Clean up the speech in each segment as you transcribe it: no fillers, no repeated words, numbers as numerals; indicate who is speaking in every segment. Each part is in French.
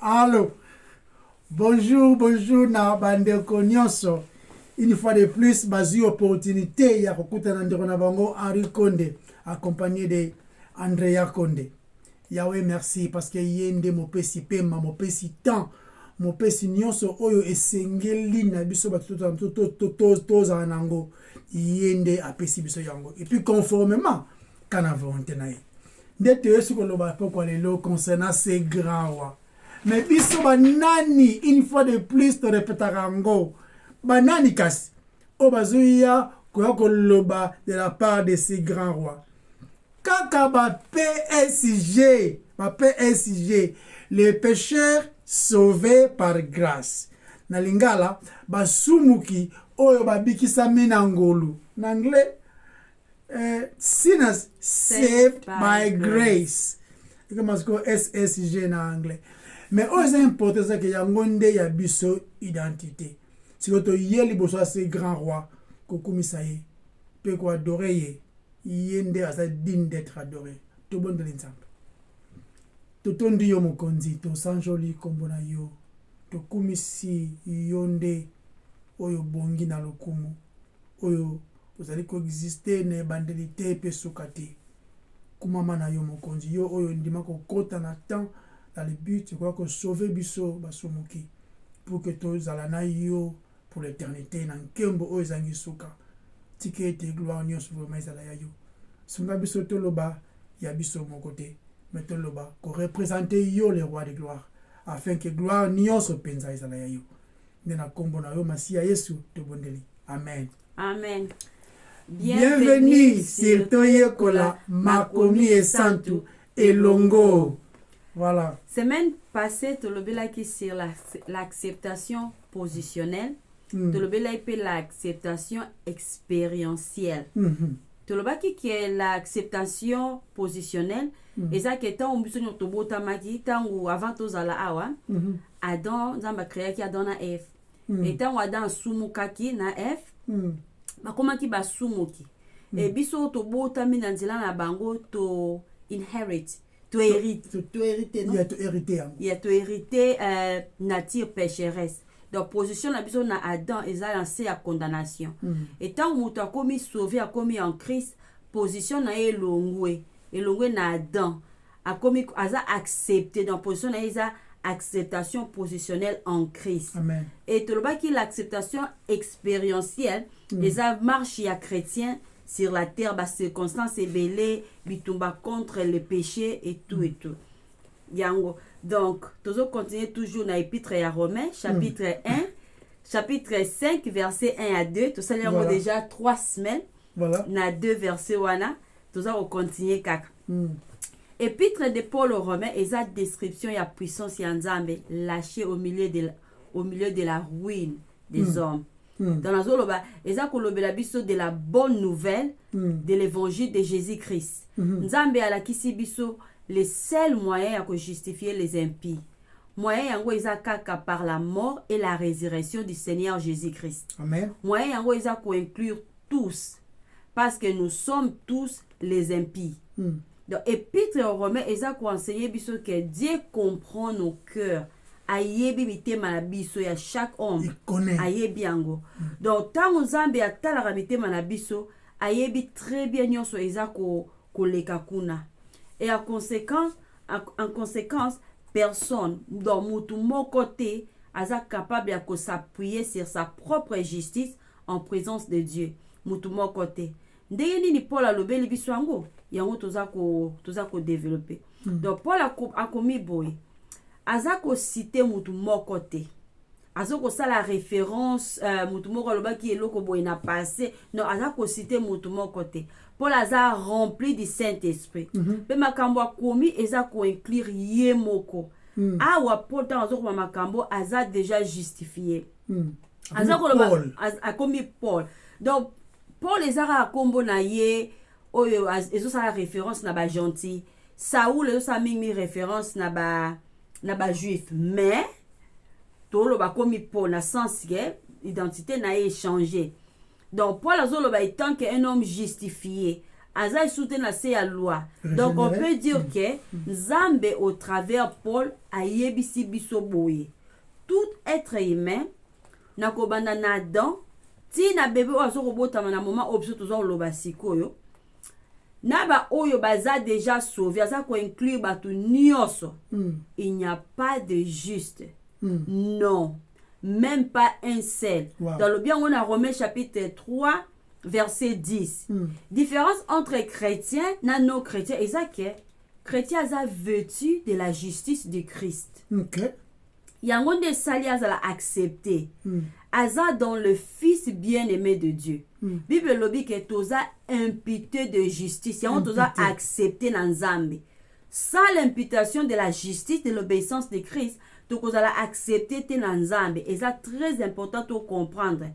Speaker 1: Allô, bonjour na bandeko nyonso. Une fois de plus, bazi opportunité ya kokutana ndeko na bango Henri Konde, accompagné de Andrea Konde. Yahweh merci parce que yende mopesi pema, mopesi temps, mopesi nyonso oyo esengeli na biso batoza nango. Yende apesi biso yango. Et puis conformément kana volonté na ye. Ndete yesu koloba poko lelo concernant ces grands rois. Mais biso banani une fois de plus to répétera ngo. Banani kasi obazuya koya koloba de la part de ces grands rois. Kaka ba PSG, les pécheurs sauvés par grâce. Na lingala basumuki oyo babikisa minangolu. En anglais sinners saved by grace. Comme SSG en anglais. Mais c'est important que yango nde ya biso identité. Si vous yeli boso ces grands rois kokumisa ye pe ko adorer ye yende asa digne d'être adoré. To bon de l'exemple. To tondi yo mokonzi to sanjoli kombona yo. To kumisi yonde oyo bongi na lokumu oyo ozali coexister na bandelité pe sokate. Kumama na yo mokonzi yo oyo ndima ko kota na temps dans le but je crois que sauver biso basomoki pour que tous alana yo pour l'éternité na nkembo oyo zangi suka tike te gloire nyonso vraiment ezala ya yo sunga biso toloba ya biso mon côté mais toloba ko représenter yo le roi de gloire afin que gloire nyonso penza ezala ya yo ndena kombo na yo masia Yesu to bondeli amen.
Speaker 2: Amen.
Speaker 1: Bienvenue sur Toyekola Makomi et Santu et Longo. Voilà.
Speaker 2: Semaine passée, tu l'as dit sur l'acceptation positionnelle. Tu l'as dit l'acceptation expérientielle. Tu l'as dit que l'acceptation positionnelle, et ça que tant on besoin de bota maki tant ou avant tous à la awa, Adam zamba créé qui Adam na F. Et tant Adam sumukaki na F, ba comment ki ba sumuki. Et biso to bota minanzila na bango to inherit. Tu hérites, non? Il y a tu hérité nature pécheresse. Donc position la besoin na Adam et ça lancé à condamnation. Et tant où tu as commis sauvé a commis en Christ, position na elongwe na Adam a commis a accepté dans position na isa acceptation positionnelle en Christ.
Speaker 1: Amen.
Speaker 2: Et tu le bas qui l'acceptation expérientielle, les marche ya chrétien sur la terre, bas circonstances ébélées, bitumba contre le péché et tout et tout. Yango. Donc, toujours continuer toujours dans l'épître à Romains, chapitre 1, chapitre 5, verset 1 à 2. Tout ça, il y a déjà 3 semaines.
Speaker 1: Voilà.
Speaker 2: Na 2 versets, wana. Tout ça, on continue kaka. Épître de Paul aux Romains, et sa description, il y a puissance, il y a Nzambe, lâché au milieu de la ruine des hommes. Dans la zone, et ça, de la bonne nouvelle de l'évangile de Jésus-Christ. Nzambe a la kisi biso, le seul moyen à justifier les impies. Moyen yango kaka par la mort et la résurrection du Seigneur Jésus-Christ.
Speaker 1: Amen.
Speaker 2: Moyen yango ko inclure tous, parce que nous sommes tous les impies. Donc, épître aux Romains, ils ont enseigné que Dieu comprend nos cœurs. Ayebi mitema na biso ya chaque homme.
Speaker 1: Il connaît.
Speaker 2: Ayebi yango. Donc, tant Nzambe atala mitema na biso, ayebi très bien nyonso eza ko leka kuna. Et en conséquence, personne dans mutu moko te aza capable de s'appuyer sur sa propre justice en présence de Dieu. Mutu moko te. Ndenge nini Paul alobeli biso yango? Yango toza ko développer. Donc Paul a commis boy. Azako cité mutu moko te. Azako ça la référence mutu moko loba ki eloko boy na passé. Non, azako cité mutu moko te. Paul a rempli du Saint-Esprit. Pe makambo akomi ezako inclure ye moko. Awa Paul tant azako makambo aza déjà justifié. Azako loba akomi Paul. Donc Paul ezara kombo na ye oyo ezo sala référence na ba gentil. Saoul ezo sa mingi référence na ba juif. Mais tolo ba komi Paul na sens que identité na changé. Donc Paul azolo ba étant qu'un homme justifié, aza soutenu na se ya loi. Donc on peut dire que Nzambe au travers Paul a yebisi biso boye. Tout être humain na kobanda na Adam ti na bébé ozo kobota na moment option tozo loba sikoyo. Na ba oyo baza déjà sauvé, aza ko inclure batu nyonso. Il n'y a pas de juste. Non, même pas un seul. Dans le bien on a Romains chapitre 3 verset 10. Différence entre chrétiens et non chrétiens. Et ça que chrétien a vêtu de la justice de Christ.
Speaker 1: OK.
Speaker 2: Yango de sali azala accepté. Aza dans le fils bien-aimé de Dieu. Bible lobi que toza imputé de justice. Yango toza accepté dans Nzambe. Sans l'imputation de la justice, de l'obéissance de Christ, toza accepté dans Nzambe. Et ça très important de comprendre.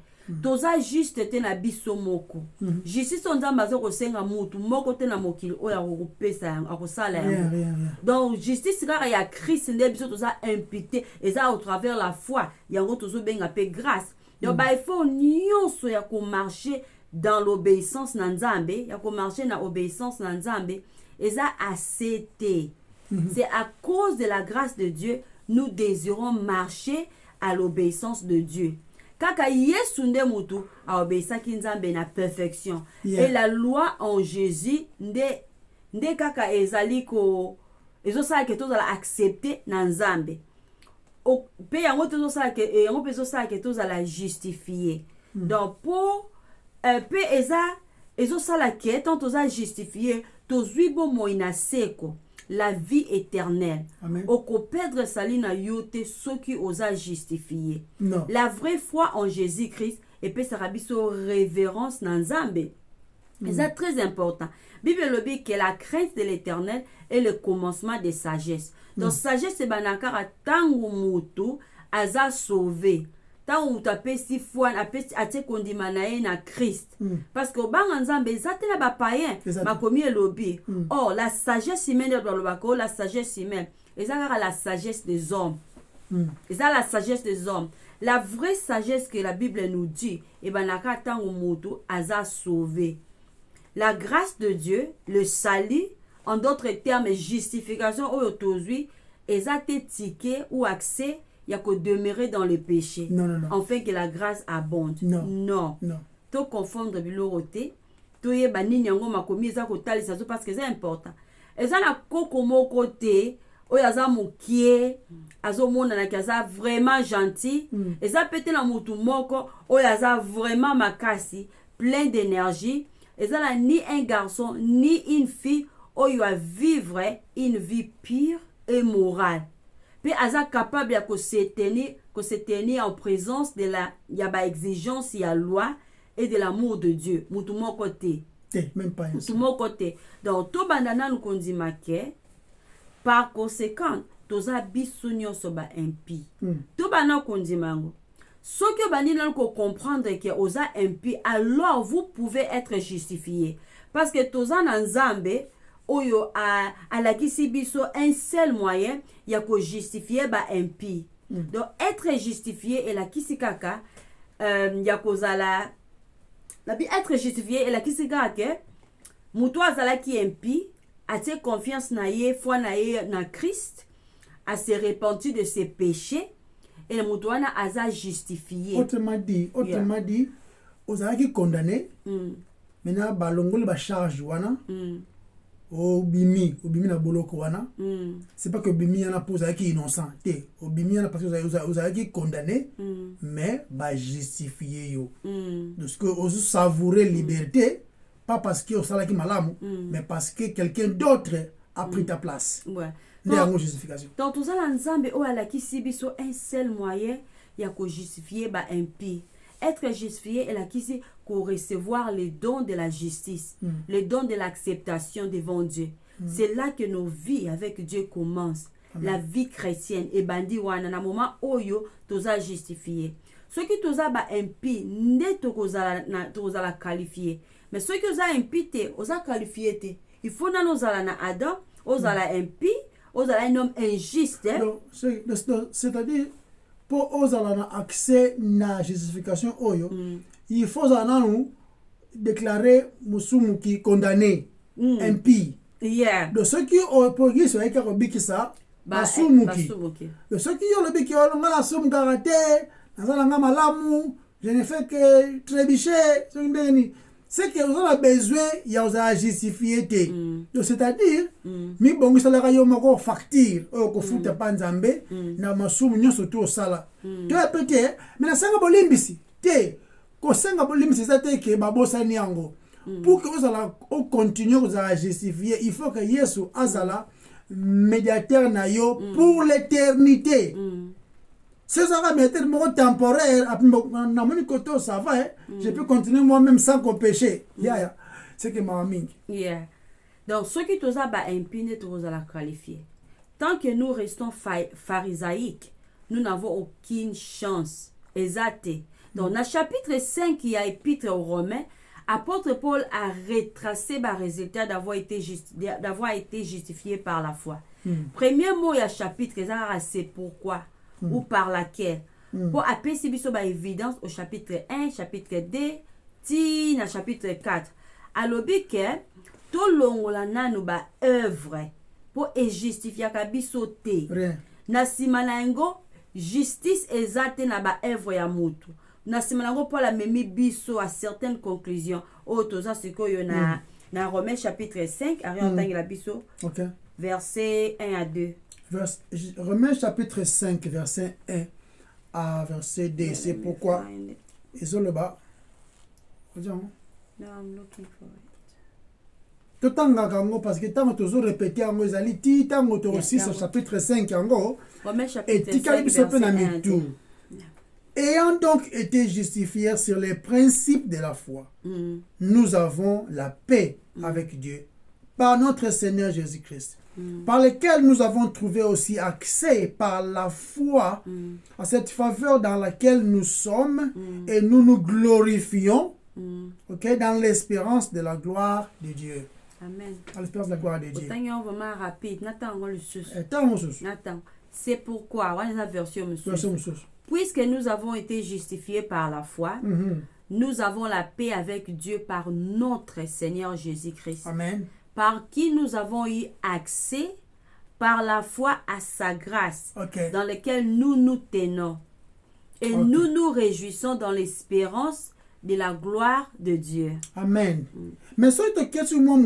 Speaker 2: Toza juste te na biso moko. Justice on Nzambe azo kosenga mutu moko te na mokili oya kopesa akosala yango. Donc justice kaka ya Christ nde biso toza imputé et ça au travers la foi yango tozo benga pe grâce. Donc il faut nyonso ya ko marcher dans l'obéissance na Nzambe, ya ko marcher na obéissance na Nzambe et ça accepté. C'est à cause de la grâce de Dieu nous désirons marcher à l'obéissance de Dieu. Kaka Yesu nde mutu a obéissaki Nzambe na perfection. Et la loi en Jésus nde kaka ezali ko ezosala ke tozala accepter na Nzambe. O pe yango tozosala ke yango pe tozosala ke tozala justifier. Donc pour pe ezosala ke tant tozala justifier tozwi bo moina seko la vie éternelle. Oko perdre salina yote soki osa justifier. La vraie foi en Jésus-Christ et puis ça rabiso révérence dans Nzambe. C'est très important. Bible le dit que la crainte de l'Éternel est le commencement de sagesse. Donc sagesse c'est banakara tangu mutu aza sauvé. Tant où tu as si foi à te condamner na Christ parce que banga Nzambe ezate na ba païen ma komi elobi. Oh la sagesse humaine doit le bako la sagesse humaine ezaka la sagesse des hommes. Ezaka la sagesse des hommes. La vraie sagesse que la Bible nous dit et banaka tangu mutu aza sauvé. La grâce de Dieu, le salut, en d'autres termes justification ou autorisé ezate ticket ou accès il y a que demeurer dans le péché. Enfin que la grâce abonde. Non. To confondre biloroté, to yeba nini yango makomi eza ko talisa parce que c'est important. Eza na koko moko te, o yaza mukie, azo mona na kaza vraiment gentil, eza pété na mutu moko, o yaza vraiment makasi, plein d'énergie, eza na ni un garçon ni une fille, o yo a vivre une vie pure et morale. Puis aza capable de se tenir en présence de la yaba exigence ya loi et de l'amour de Dieu. Mutu mon côté.
Speaker 1: Même pas
Speaker 2: mutu mon côté. Donc to bandana nous kondima ke par conséquent toza biso nyonso ba impi. To bandana kondima ngo. Ce que bandina ko comprendre que oza impi alors vous pouvez être justifié parce que toza na Nzambe oyo à la kisibiso un seul moyen ya ko justifier ba impi. Donc être justifié et la kisikaka ya kozala la bi être justifié et la kisikaka muto azala ki impi a te confiance na ye foi na ye na Christ a se repenti de ses péchés et le muto wana aza justifié.
Speaker 1: Autrement dit ozala ki condamné maintenant balongoli ba charge wana obimi na boloko wana c'est pas que obimi yana pose qui innocent té obimi yana parce que vous avez qui condamné mais ba justifier yo donc que on savourer liberté pas parce que on sala qui malamu mais parce que quelqu'un d'autre a pris ta place. Donc justification
Speaker 2: donc tout ça Nzambe o ala ki sibiso un seul moyen ya ko justifier ba impi. Être justifié est la qui c'est pour recevoir les dons de la justice, les dons de l'acceptation devant Dieu. C'est là que nos vies avec Dieu commencent. La vie chrétienne et bandi wana na moment oyo toza justifié. Ce qui toza ba impi ne toza la qualifié. Mais ce qui toza impi te oza qualifié te. Il faut na nozala na Adam, ozala impi, ozala un homme injuste.
Speaker 1: C'est-à-dire pour ozala accès na justification oyo il faut nous déclarer musumu qui condamné impie.
Speaker 2: Yeah.
Speaker 1: Donc ceux qui ont pour qui sont avec Robikisa, basumuki. Donc ceux qui ont le biki ont la somme karaté, nazalanga malamu, je ne fais que trébicher, c'est que vous avez besoin, il y a justifié. Donc c'est-à-dire, mi bongo sala yo mako facture, ko futa panzambe, na masumu nyo surtout au sala. Tu as peut-être, mais na sanga bolimbisi, te, ko sanga bolimbisi ça te ke babosa ni yango. Pour que vous allez continuer à justifier, il faut que Yesu azala médiateur na yo pour l'éternité. C'est ça va être mon temporaire, na mon côté ça va, je peux continuer moi-même sans qu'on péché. C'est que ma amie.
Speaker 2: Yeah. Donc ce qui nous a imprimé, nous allons qualifier. Tant que nous restons pharisaïques, nous n'avons aucune chance. Exact. Donc dans le chapitre 5 qui a épître aux Romains, apôtre Paul a retracé le résultat d'avoir été justifié par la foi. Premier mot il y a chapitre, c'est pourquoi ou par laquelle. Pour appeler si biso évidence au chapitre 1, chapitre 2, ti na chapitre 4. Alors que tout longola nanu ba œuvre pour justifier ka biso te. Na simanango justice exacte na ba œuvre ya mutu. Na simanango pour la memi biso à certaines conclusions. Otoza siko yo na Romains chapitre 5, arientang la biso. OK. Verset 1 à 2.
Speaker 1: Romains chapitre 5, verset 1 à verset 2. C'est pourquoi. Ils ont le bas.
Speaker 2: No, I'm looking for it.
Speaker 1: Tout le parce que tant que tu as répété en Mozali, tu as aussi au chapitre 5 en gros.
Speaker 2: Romains chapitre 5, verset 1 à 2.
Speaker 1: Ayant donc été justifiés sur les principes de la foi, nous avons la paix avec Dieu par notre Seigneur Jésus-Christ, par lequel nous avons trouvé aussi accès par la foi à cette faveur dans laquelle nous sommes et nous nous glorifions dans l'espérance de la gloire de Dieu.
Speaker 2: Amen.
Speaker 1: À l'espérance de la gloire de Dieu.
Speaker 2: Vraiment rapide. Nathan, le sus.
Speaker 1: Nathan.
Speaker 2: C'est pourquoi, on a la version monsieur. Puisque nous avons été justifiés par la foi, nous avons la paix avec Dieu par notre Seigneur Jésus-Christ.
Speaker 1: Amen.
Speaker 2: Par qui nous avons eu accès par la foi à sa grâce, dans laquelle nous nous tenons. Et nous nous réjouissons dans l'espérance de la gloire de Dieu.
Speaker 1: Amen. Mais si tu question moi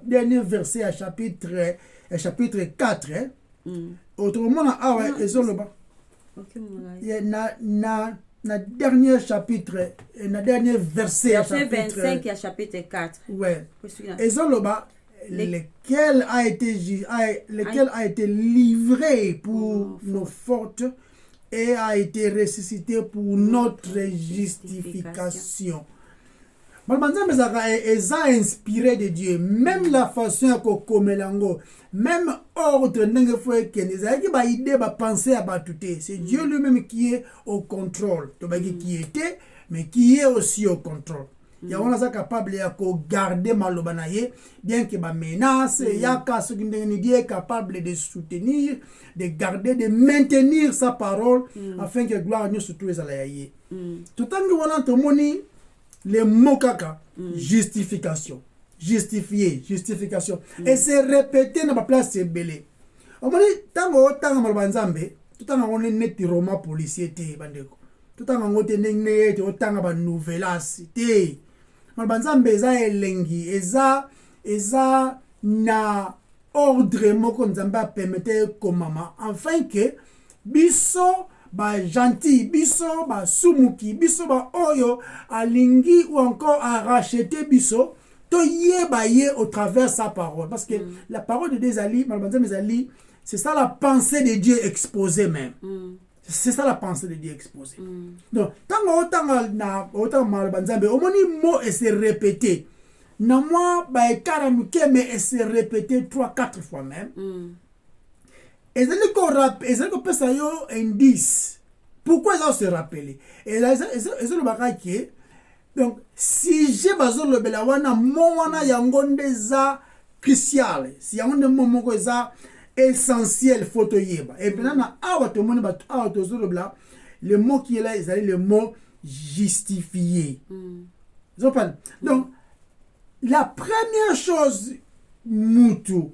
Speaker 1: dernier verset à chapitre 4 autrement na dernier chapitre na dernier verset à chapitre
Speaker 2: 25 à chapitre 4
Speaker 1: lequel a été livré pour nos fautes et a été ressuscité pour notre justification. Ils ont inspiré de Dieu. Même la façon qu'on melango, même ordre c'est Dieu lui-même qui est au contrôle. Qui était, mais qui est aussi au contrôle. Il y a on capable de garder malobanaye, bien que ma menace, il y a capable de soutenir, de garder, de maintenir sa parole, afin que gloire nous surtout les alaye. Tout en nous les mots kaka, justification, justifier, justification. Et c'est répété dans ma place, c'est belé. On m'a dit, tant malbanzambe, tout en on est net roman policier, bandeko. Tout en on est net, autant à nouvelas, malbanzambe, eza elengi, eza na ordre moko nzamba permettre comme maman, afin que biso ba gentil, biso ba sumuki, biso ba oyo alingi ou encore a racheté biso to ye au travers sa parole, parce que la parole de Dieu ali, c'est ça la pensée de Dieu exposée même. C'est ça la pensée de Dieu exposée. Donc autant malbanzambe au moni mot et se répéter. Na moi ba karamuke mais et se répéter 3-4 fois même. Et c'est que ça yo indice. Pourquoi ils ont se rappelé? Et là ils ont le bagage qui donc si j'ai besoin le belawana moana yangonde za crucial. Si yangonde momoko za essentiel photo yeba. Et maintenant na awa to moni ba awa to zo le bla le mot qui est là, ils allaient le mot justifié. Donc la première chose, Moutou,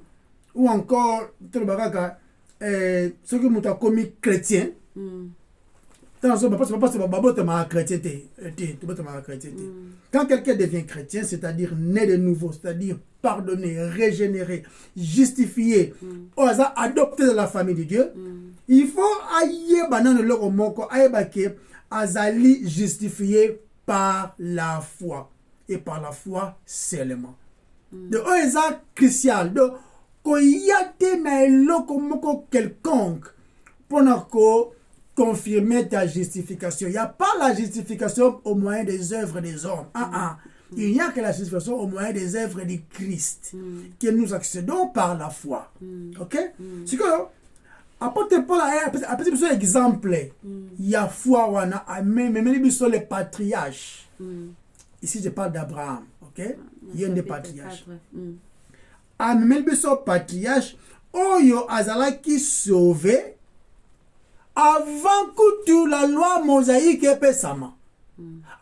Speaker 1: ou encore, ce que Moutou a commis chrétien, quand quelqu'un devient chrétien, c'est-à-dire né de nouveau, c'est-à-dire pardonné, régénéré, justifié, adopté de la famille de Dieu, il faut azali justifié par la foi et par la foi seulement. De oeza crucial, de koyate na eloko moko quelconque pour confirmer ta justification. Il n'y a pas la justification au moyen des œuvres des hommes. Il n'y a que la justification au moyen des œuvres de Christ que nous accédons par la foi. Ok? C'est que apôtre Paul a un exemple. Il y a foi, même les patriarches. Ici, je parle d'Abraham. Ok? Il y a des patriarches. Même les patriarches, Oyo Azalaki sauvé avant que tout la loi mosaïque est pesama.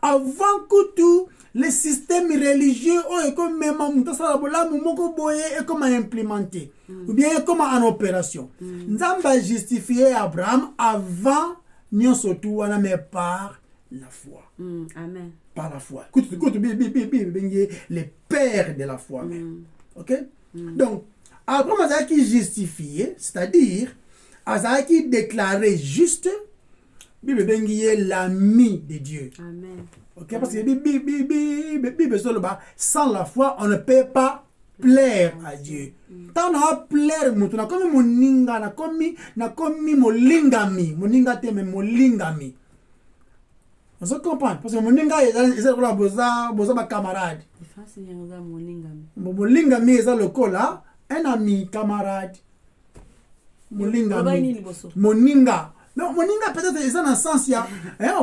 Speaker 1: Avant que tout le système religieux est comme implémenté ou bien comme en opération. Nous avons justifié Abraham avant nous surtout mais par la foi.
Speaker 2: Amen.
Speaker 1: Par la foi. Écoute, les pères de la foi même. Ok? Donc, Abraham a qui justifié, c'est-à-dire Azaki déclaré juste, Bible bengiye l'ami de Dieu.
Speaker 2: Amen.
Speaker 1: Ok, parce que sans la foi, on ne peut pas plaire à Dieu. Tant on a plaire, on a comme moninga, na komi molingami, moninga te me molingami. On se comprend, parce que moninga est là, boza ma camarade. Molingami est le col là, un ami, camarade. Moninga. Non, moninga peut-être c'est dans le sens il y a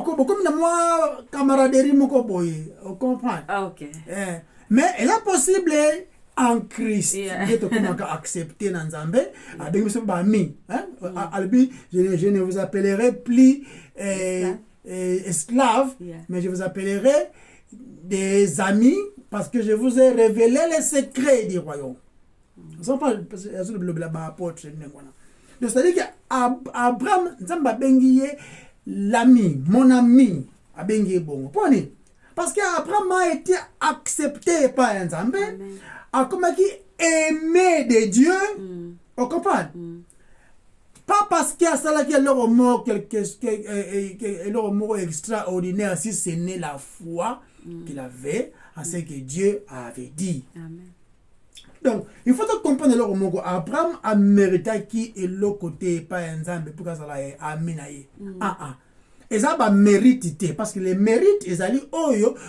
Speaker 1: comme moi camaraderie moko boye, on comprend.
Speaker 2: OK.
Speaker 1: Mais il est possible en Christ de comment accepter dans Nzambe avec monsieur bami albi je ne vous appellerai plus esclaves mais je vous appellerai des amis parce que je vous ai révélé les secrets du royaume. On parle parce que le apôtre donc c'est-à-dire qu'Abraham, l'ami, mon ami, a bengi bon. Parce qu'Abraham a été accepté par un Zambé, a comme qui aimé de Dieu, on comprend? Pas parce qu'il y a ça qui est leur mot extraordinaire, si ce n'est la foi qu'il avait en ce que Dieu avait dit.
Speaker 2: Amen.
Speaker 1: Donc, il faut comprendre le mot Abraham a mérité qui est le côté pas un Zambé pour que ça ait aminaye. Et ça va mériter parce que les mérites ils allaient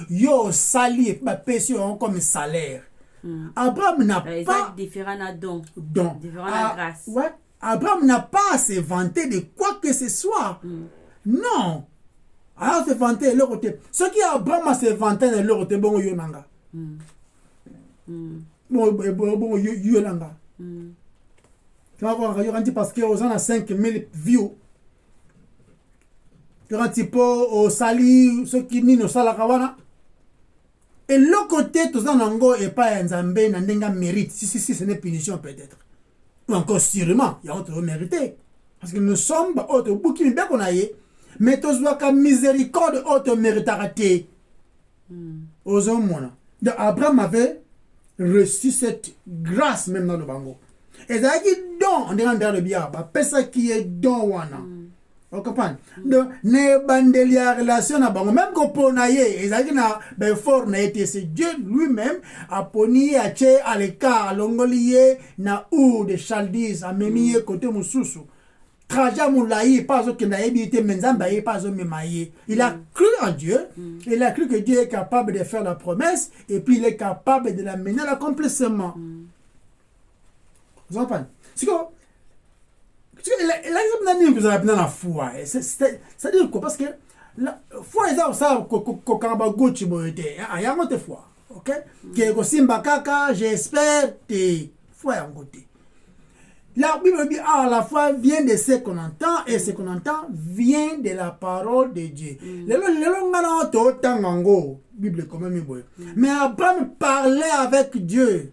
Speaker 1: yo sali pas payé comme salaire. Abraham n'a pas
Speaker 2: différent à don. Différent
Speaker 1: à
Speaker 2: grâce.
Speaker 1: Ouais. Abraham n'a pas à se vanter de quoi que ce soit. Non. Alors se vanter le côté. Ce qui Abraham a se vanter de l'autre côté bon yo nanga. Bon, Yolanda. Tu vas voir, parce que aux gens à 5000 views. Quand il peut au sali, ceux qui n'y ne salakawana. Et l'autre côté, tout ça n'ango et pas un zambé, n'endenga mérite. Si, ce n'est punition peut-être. Ou encore sûrement, il y a autre mérité. Parce que nous sommes, autre bouquin, bien qu'on aille, mais tous doit qu'à miséricorde, autre mérite à rater. Aux hommes, donc Abraham avait reçu cette grâce même dans le bango. Et ça qui don, on dirait dans le bien, ça qui est don wana. Vous comprenez? Donc, ne bandelia relation à bango, même qu'on ponaye, et ça qui n'a ben fort n'a été, c'est Dieu lui-même a poni à tché à l'écart, à l'ongolier, na ou de Chaldis, à mémier côté moussoussou. Traja moulaï, pas ce qu'il n'a évité, mais Zambaye, pas ce mémaïe. Il a cru en Dieu, il a cru que Dieu est capable de faire la promesse, et puis il est capable de la mener à l'accomplissement. Vous comprenez? C'est quoi? L'exemple d'un vous avez dans la foi. C'est-à-dire quoi? Parce que la foi, ça, quand Gucci boité, il y a une foi. Ok? Que Simba Kaka, j'espère, t'es foi en côté. La Bible dit à la fois vient de ce qu'on entend et ce qu'on entend vient de la parole de Dieu. Bible quand même. Mais Abraham parlait avec Dieu.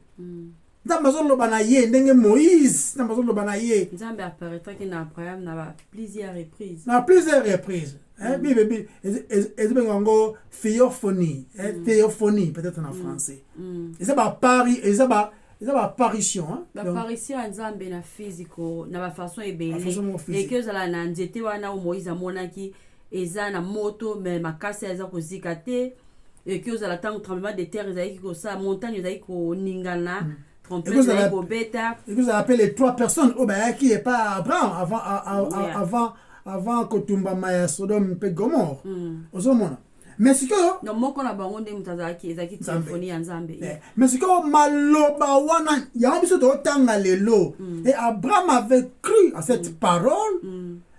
Speaker 1: Moïse,
Speaker 2: Nzambe apparaîtra na Abraham na plusieurs reprises.
Speaker 1: À plusieurs reprises. Bible théophonie, théophonie peut-être en français. Et ça va Paris, et ça va apparition, hein.
Speaker 2: L'apparition à Nzambe na physico, na façon ebele. Et que zala na nzete wana o Moïse amonaki eza na moto mais makasi eza kozika te. Et que zala tant tremblement de terre ezaki ko sa montagne ezaki ko ningana.
Speaker 1: Et vous appelez les 3 personnes qui est pas Abraham avant que Tumba Maya Sodome et Gomorre. Mais ce que mais ce que maloba wana ya biso to tanga lelo et Abraham avait cru à cette parole.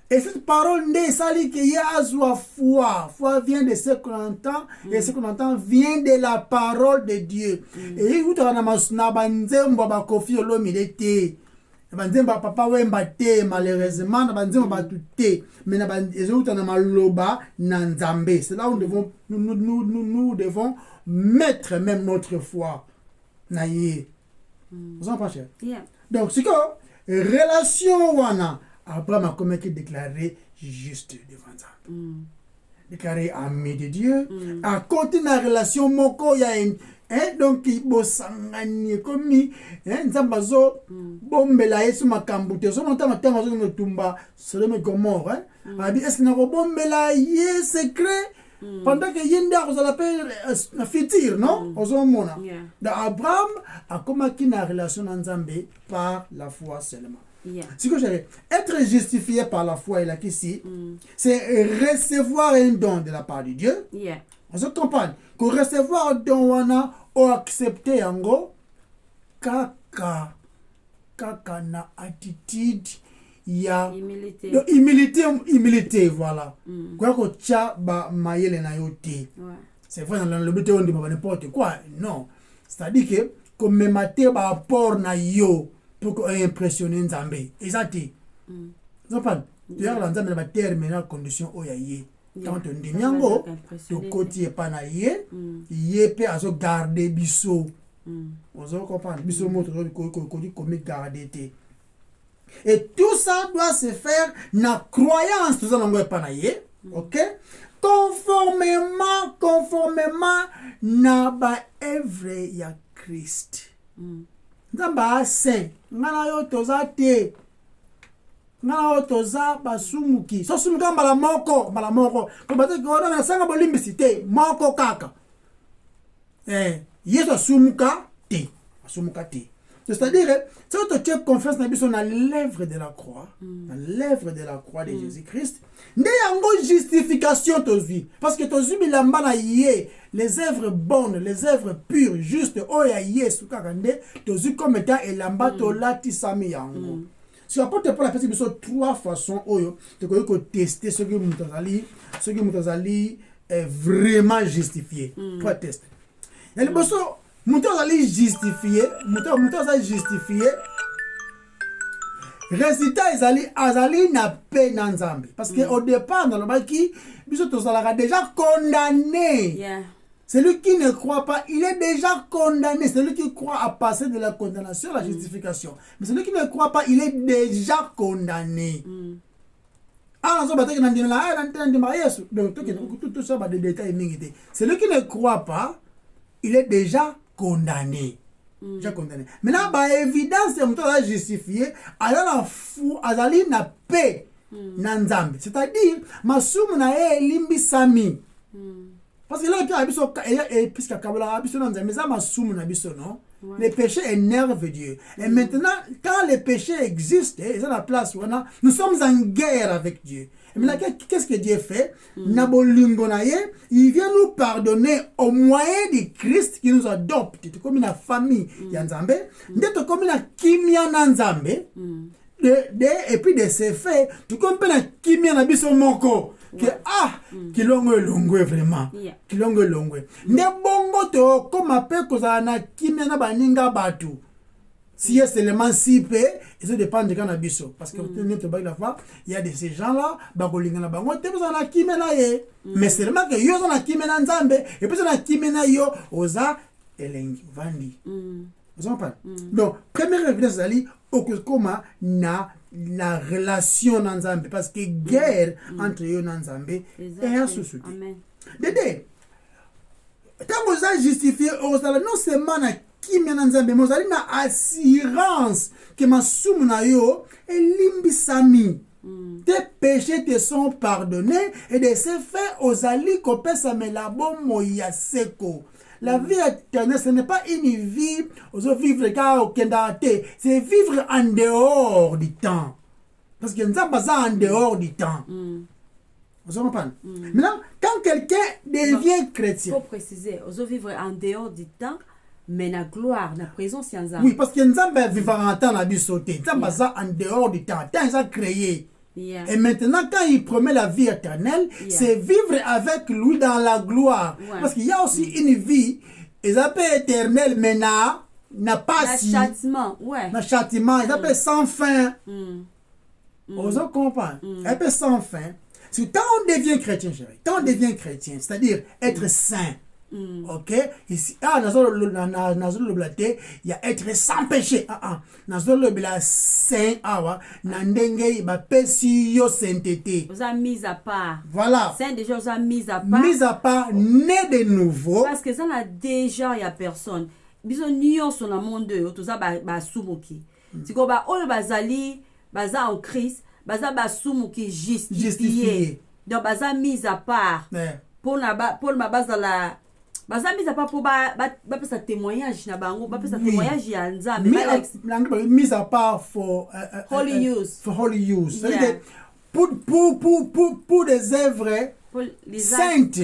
Speaker 1: Et cette parole n'est sali que yazwa foi. Foi vient de ce qu'on entend et ce qu'on entend vient de la parole de Dieu. Et vous avez na banzemba ba kofi olomilete. Banzemba papa wemba te malheureusement banzemba ba tuté mais na banzemba na maloba na Nzambe. C'est là où nous devons mettre même notre foi. Na yé. Vous en pensez? Donc c'est que relation wana Abraham a comme été déclaré juste devant Nzambe. Déclaré ami de Dieu. À côté de la relation moko ya donc il bosangani komi Nzambazo bombela yesu makambu te so monta matanga zo no tumba Sodome Gomorre abi est-ce na bombela ye secret pendant que yenda vous l'appelle fitir non ozomona Abraham a comme qui na relation na Nzambe par la foi seulement. Ce que j'allais être justifié par la foi et la ici, c'est recevoir un don de la part de Dieu. On se comprend que recevoir un don wana ou accepter yango kaka na attitude ya humilité voilà. Quoi que tcha ba mayele na yote. C'est vrai dans le but on dit pas n'importe quoi non. C'est-à-dire que comme me mater ba apport na yo pour impressionner Nzambe ezati non pas d'ailleurs la Nzambe na terminer condition oyaye quand on dit nyango to côté pas na ye pe azo garder biso on comprend biso moto ko comme garder te et tout ça doit se faire na croyance tout ça n'ango pas na ye OK conformément na ba œuvre ya Christ. Nzamba saint ngana yo toza te ngana yo toza basumuki so sumuka mbala moko ko bate ko na sanga bolimbisi te moko kaka yeso sumuka te c'est-à-dire si tu as confiance na biso na l'œuvre de la croix de Jésus-Christ nde yango justification tozwi parce que tozwi bilamba na ye les œuvres bonnes les œuvres pures justes oya Yesu kaka nde tozwi comme étant elamba tolatisami yango si apôtre Paul appelle biso 3 façons oyo tokoki ko tester ce que mutu azali vraiment justifié 3 tests ya liboso mutu azali justifié résultat azali na paix na Nzambe parce que au départ dans le baki biso tozalaka déjà condamné. Celui qui ne croit pas, il est déjà condamné. Celui qui croit à passer de la condamnation à la justification. Mais celui qui ne croit pas, il est déjà condamné. Celui qui ne croit pas, il est déjà condamné. Déjà condamné. Maintenant, par évidence, c'est un justifié. Alors, azali na paix na Nzambe. C'est-à-dire, masumu na ye limbi sami. Parce que là, puisque les péchés énervent Dieu. Et maintenant, quand les péchés existent, ils ont la place, nous sommes en guerre avec Dieu. Et maintenant, qu'est-ce que Dieu fait? Il vient nous pardonner au moyen de Christ qui nous adopte. Comme une famille, comme une kimia Nzambe. Et puis de ces faits, tu comprends la kimia na biso moko. Que kilongo vraiment kilongo ne bongo to comme appel kozala na kimia na baninga batu Si est seulement si peu, ils se dépendent de cannabis. Parce que il y a de ces gens-là, mais seulement que yo na kimena nzambe, et puis na kimena yo oza elengi vandi. Vous en parlez? Donc, première évidence, c'est okoma na la relation dans Nzambe, parce que guerre entre eux dans Nzambe est un souci. Dédé, quand vous avez justifié, non seulement na kimia na Nzambe, mais vous avez na assurance que ma soum na yo est limbisami. Tes péchés te sont pardonnés et de ce fait, aux alliés kopesa melabo moya seko. La vie éternelle, ce n'est pas une vie, vivre au kendate, c'est vivre en dehors du temps. Parce que nous sommes pas en dehors du temps. Vous comprenez? Maintenant, quand quelqu'un devient chrétien.
Speaker 2: Il faut préciser, vivre en dehors du temps, mais la gloire, la présence, c'est un.
Speaker 1: Oui, parce que nous sommes vivants en temps, nous sommes pas en dehors du temps. Tant ils ont créé. Et maintenant, quand il promet la vie éternelle, c'est vivre avec lui dans la gloire. Parce qu'il y a aussi une vie, ils appellent éternelle, mais n'a pas si.
Speaker 2: Châtiment,
Speaker 1: châtiment, ils appellent sans fin. Vous comprenez? Ils appellent sans fin. Quand on devient chrétien, chérie, quand on devient chrétien, c'est-à-dire être saint. Ok, ici il y a être sans péché. Saint sainteté.
Speaker 2: Vous avez mis à part.
Speaker 1: Voilà.
Speaker 2: Saint déjà vous a mis à part.
Speaker 1: Mis à part, né de nouveau.
Speaker 2: Parce que ça n'a déjà il y a personne. Bisons nions sur le monde de tout ça ba sumuki. Si ko ba on bazali baza en Christ, baza ba sumuki justifié. Donc baza mis à part. Pour ma base dans la baza mise à part pour sa témoignage na bango sa témoignage ya nzambe
Speaker 1: mise à part for
Speaker 2: holy use
Speaker 1: c'est-à-dire pour des œuvres saintes,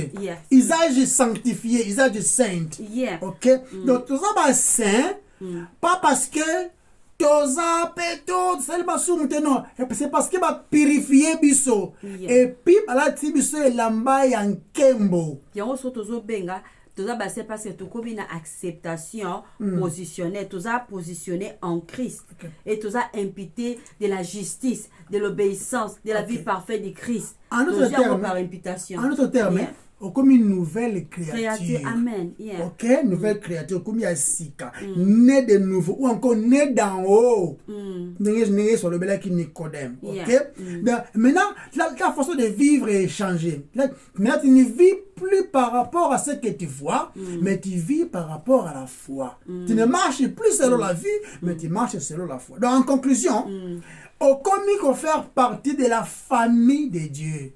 Speaker 1: usage sanctifié, usage sainte. Ok, donc tout ça va saint pas parce que toza peto seulement non, c'est parce que va purifier biso et puis la tibiso elamba ya nkembo
Speaker 2: yango so tozo benga. C'est parce que tu as une acceptation positionnelle, tu as positionné en Christ et tu as imputé de la justice, de l'obéissance, de la vie parfaite de Christ.
Speaker 1: En autre terme, comme une nouvelle créature.
Speaker 2: Amen.
Speaker 1: Ok, nouvelle créature, comme il y a Sika, né de nouveau ou encore né d'en haut. Né sur le bel qui Nicodème. Ok, maintenant la façon de vivre est changée. Maintenant tu ne vis plus par rapport à ce que tu vois, mais tu vis par rapport à la foi. Tu ne marches plus selon la vie, mais tu marches selon la foi. Donc en conclusion, au comique on faire partie de la famille de Dieu.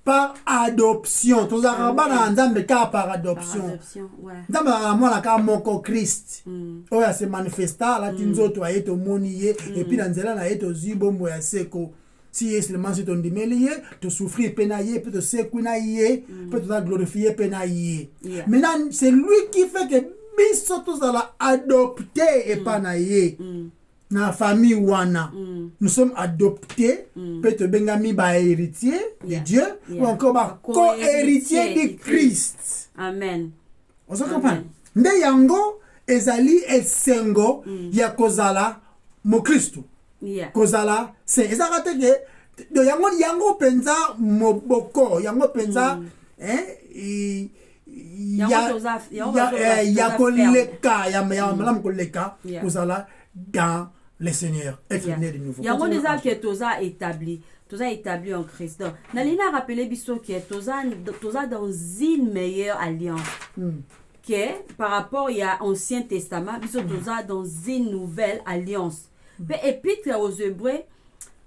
Speaker 1: Par adoption. Tous les arabes par adoption. Dans la cas mon Christ. Oh ya se manifesta la tinzo to aye to monier et puis dans zela na eto zibo mo ya seko. Si seulement c'est ton dimelier, te souffrir penailler, peut te sekounailler, peut te glorifier penailler. Maintenant c'est lui qui fait que biso tous la adopter et panailler. Na famille wana nous sommes adoptés peut-être bengami ba héritier de Dieu ou encore ba co-héritier de Christ.
Speaker 2: Amen.
Speaker 1: On se comprend? Nde yango ezali esengo ya kozala mo Kristo. Kozala c'est ezakate ke do yango penza moboko yango penza ya koleka ya malam koleka kozala dans le Seigneur, être né de nouveau.
Speaker 2: Il y a des que toza établi en Christ. Donc, nalina rappelé biso que toza dans une meilleure alliance. Que par rapport il y a Ancien Testament, biso toza dans une nouvelle alliance. Mais épître aux Hébreux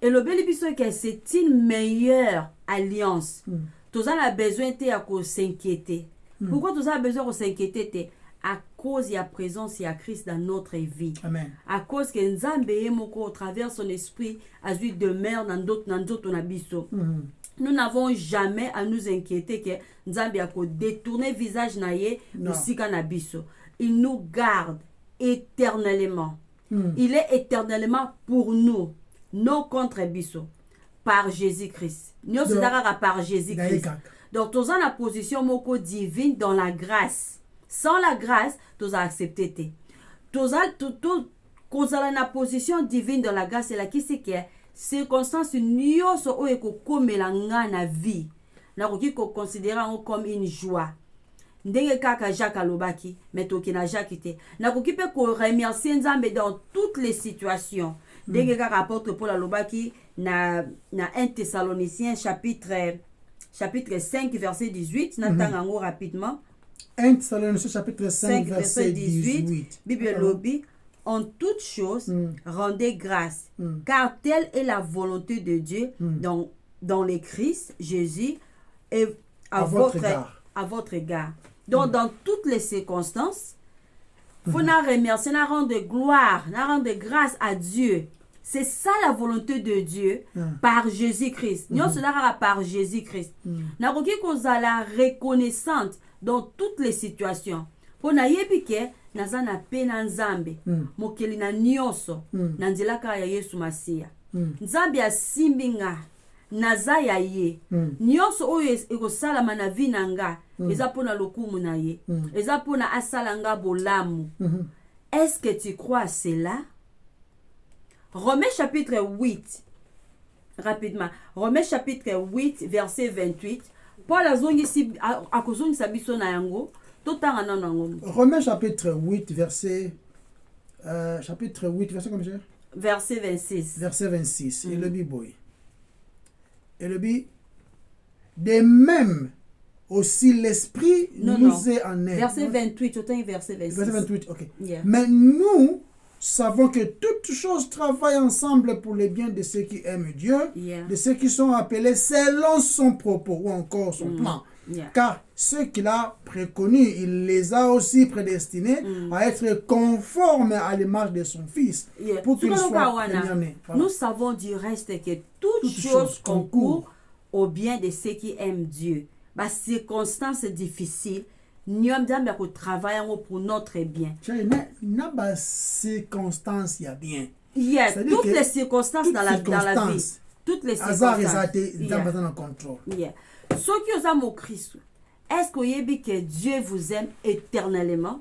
Speaker 2: et le bel biso que c'est une meilleure alliance. Toza a besoin de s'inquiéter. Pourquoi toza a besoin de s'inquiéter? À cause de la présence de Christ dans notre vie.
Speaker 1: Amen.
Speaker 2: À cause que Nzambe moko au travers son esprit a eu demeure dans d'autres nabiso. Nous n'avons jamais à nous inquiéter que Nzambe a détourné visage naie pour sika nabiso. Il nous garde éternellement. Il est éternellement pour nous, non contre biso, par Jésus-Christ. Nous sommes par Jésus-Christ. Donc nous avons la position moko divine dans la grâce. Sans la grâce, tu as accepté. kozala na position divine dans la grâce elaki seke circonstance nyonso oyo ekokomela nga na vie nakoki koconsidere yango comme une joie ndenge kaka Jacques alobaki mais toki na Jacques te nakoki mpe koremercier nzambe dans toutes les situations ndenge kaka apôtre Paul alobaki na 1 Thessaloniciens chapitre 5 verset 18 natanga yango rapidement
Speaker 1: 1 Thessaloniciens chapitre 5 verset 18
Speaker 2: Bible lobby en toutes choses rendez grâce car telle est la volonté de Dieu dans les Christ Jésus et à votre égard. Donc dans toutes les circonstances faut na remercier, na rendre gloire, na rendre grâce à Dieu. C'est ça la volonté de Dieu par Jésus-Christ. Nous cela par Jésus-Christ. Na koki kozala reconnaissante dans toutes les situations. Po na yebike naza na pe na nzambe mokeli na nyonso na nzela ka ya Yesu Masiya. Nzambe asimbi nga naza ya ye nyonso oyo ekosalama na vie na nga eza pona lokumu na ye eza pona asala nga bolamu. Est-ce que tu crois à cela? Romains chapitre 8 rapidement. Romains chapitre 8 verset 28. Paul azongisi akozongisa biso na yango totanga na nango.
Speaker 1: Romains chapitre 8 verset comme ça?
Speaker 2: Verset 26.
Speaker 1: Verset 26. Et le biboy. Et le bi de même aussi l'esprit nous est en aide.
Speaker 2: Verset 28, autant verset 26.
Speaker 1: Verset 28, ok.
Speaker 2: Yeah.
Speaker 1: Mais nous savons que toutes choses travaillent ensemble pour le bien de ceux qui aiment Dieu, de ceux qui sont appelés selon son propos ou encore son plan. Car ceux qu'il a préconnus, il les a aussi prédestinés à être conformes à l'image de son Fils, pour qu'ils soient premiers-nés. Voilà.
Speaker 2: Nous savons du reste que toutes choses concourent au bien de ceux qui aiment Dieu. Bah, circonstances difficiles, nous avons travaillé pour notre bien.
Speaker 1: Il y a des circonstances, il y a bien.
Speaker 2: Toutes les circonstances dans la vie. Toutes les circonstances.
Speaker 1: Dans contrôle.
Speaker 2: Ceux qui ont au Christ, est-ce que Dieu vous aime éternellement?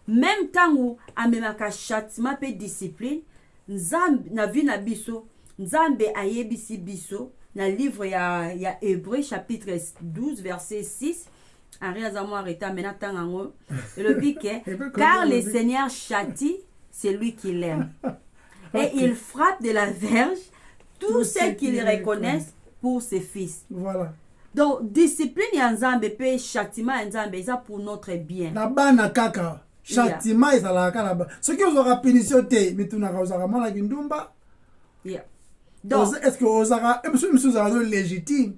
Speaker 2: Même temps où amemaka châtiment et discipline, nzambe na vie na biso, nzambe ayebisi biso na livre ya Hébreux chapitre 12 verset 6. Car le Seigneur châtie celui qui l'aime. Et il frappe de la verge tous ceux qui le reconnaissent pour ses fils.
Speaker 1: Voilà.
Speaker 2: Donc, discipline ya nzambe pe châtiment ya nzambe ça pour notre bien.
Speaker 1: Na bana kaka châtiment ezalaka là-bas. Ce qui ozora punition te mituna ozara mala kindumba. Donc est-ce que ozara monsieur ozara légitime?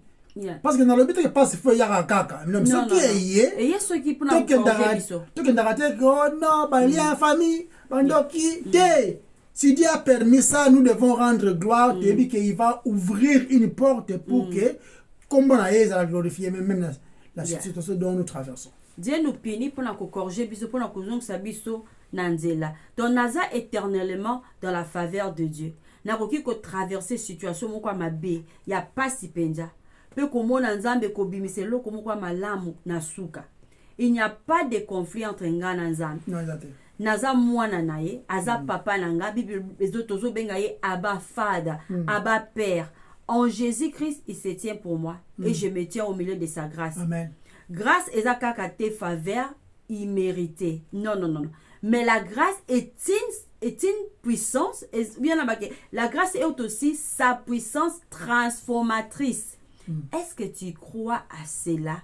Speaker 1: Parce que dans le but que passe feu yaka kaka. Non, ce qui est yé.
Speaker 2: Et ce qui pour nous corriger biso.
Speaker 1: Tu que ndaraté que non, ba lien famille, bandoki te. Si Dieu a permis ça, nous devons rendre gloire, et qu'il va ouvrir une porte pour que comme on a glorifié même la situation dont nous traversons.
Speaker 2: Dieu nous punit pour nous corriger biso pour nous kozongisa biso na nzela. Donc naza éternellement dans la faveur de Dieu. Nakoki ko traverser situation moko mabe, ya pasi penja. Pe komona nzambe ko bimiselo ko moko malamu na suka. Il n'y a pas de conflit entre nga na nzambe.
Speaker 1: Non, exactement.
Speaker 2: Naza mwana na ye, aza papa na nga, Bible ezotozo benga ye aba fada, aba père. En Jésus-Christ, il se tient pour moi et je me tiens au milieu de sa grâce.
Speaker 1: Amen.
Speaker 2: Grâce eza kaka te faveur imméritée. Non. Mais la grâce est une puissance, la grâce est aussi sa puissance transformatrice. Est-ce que tu crois à cela?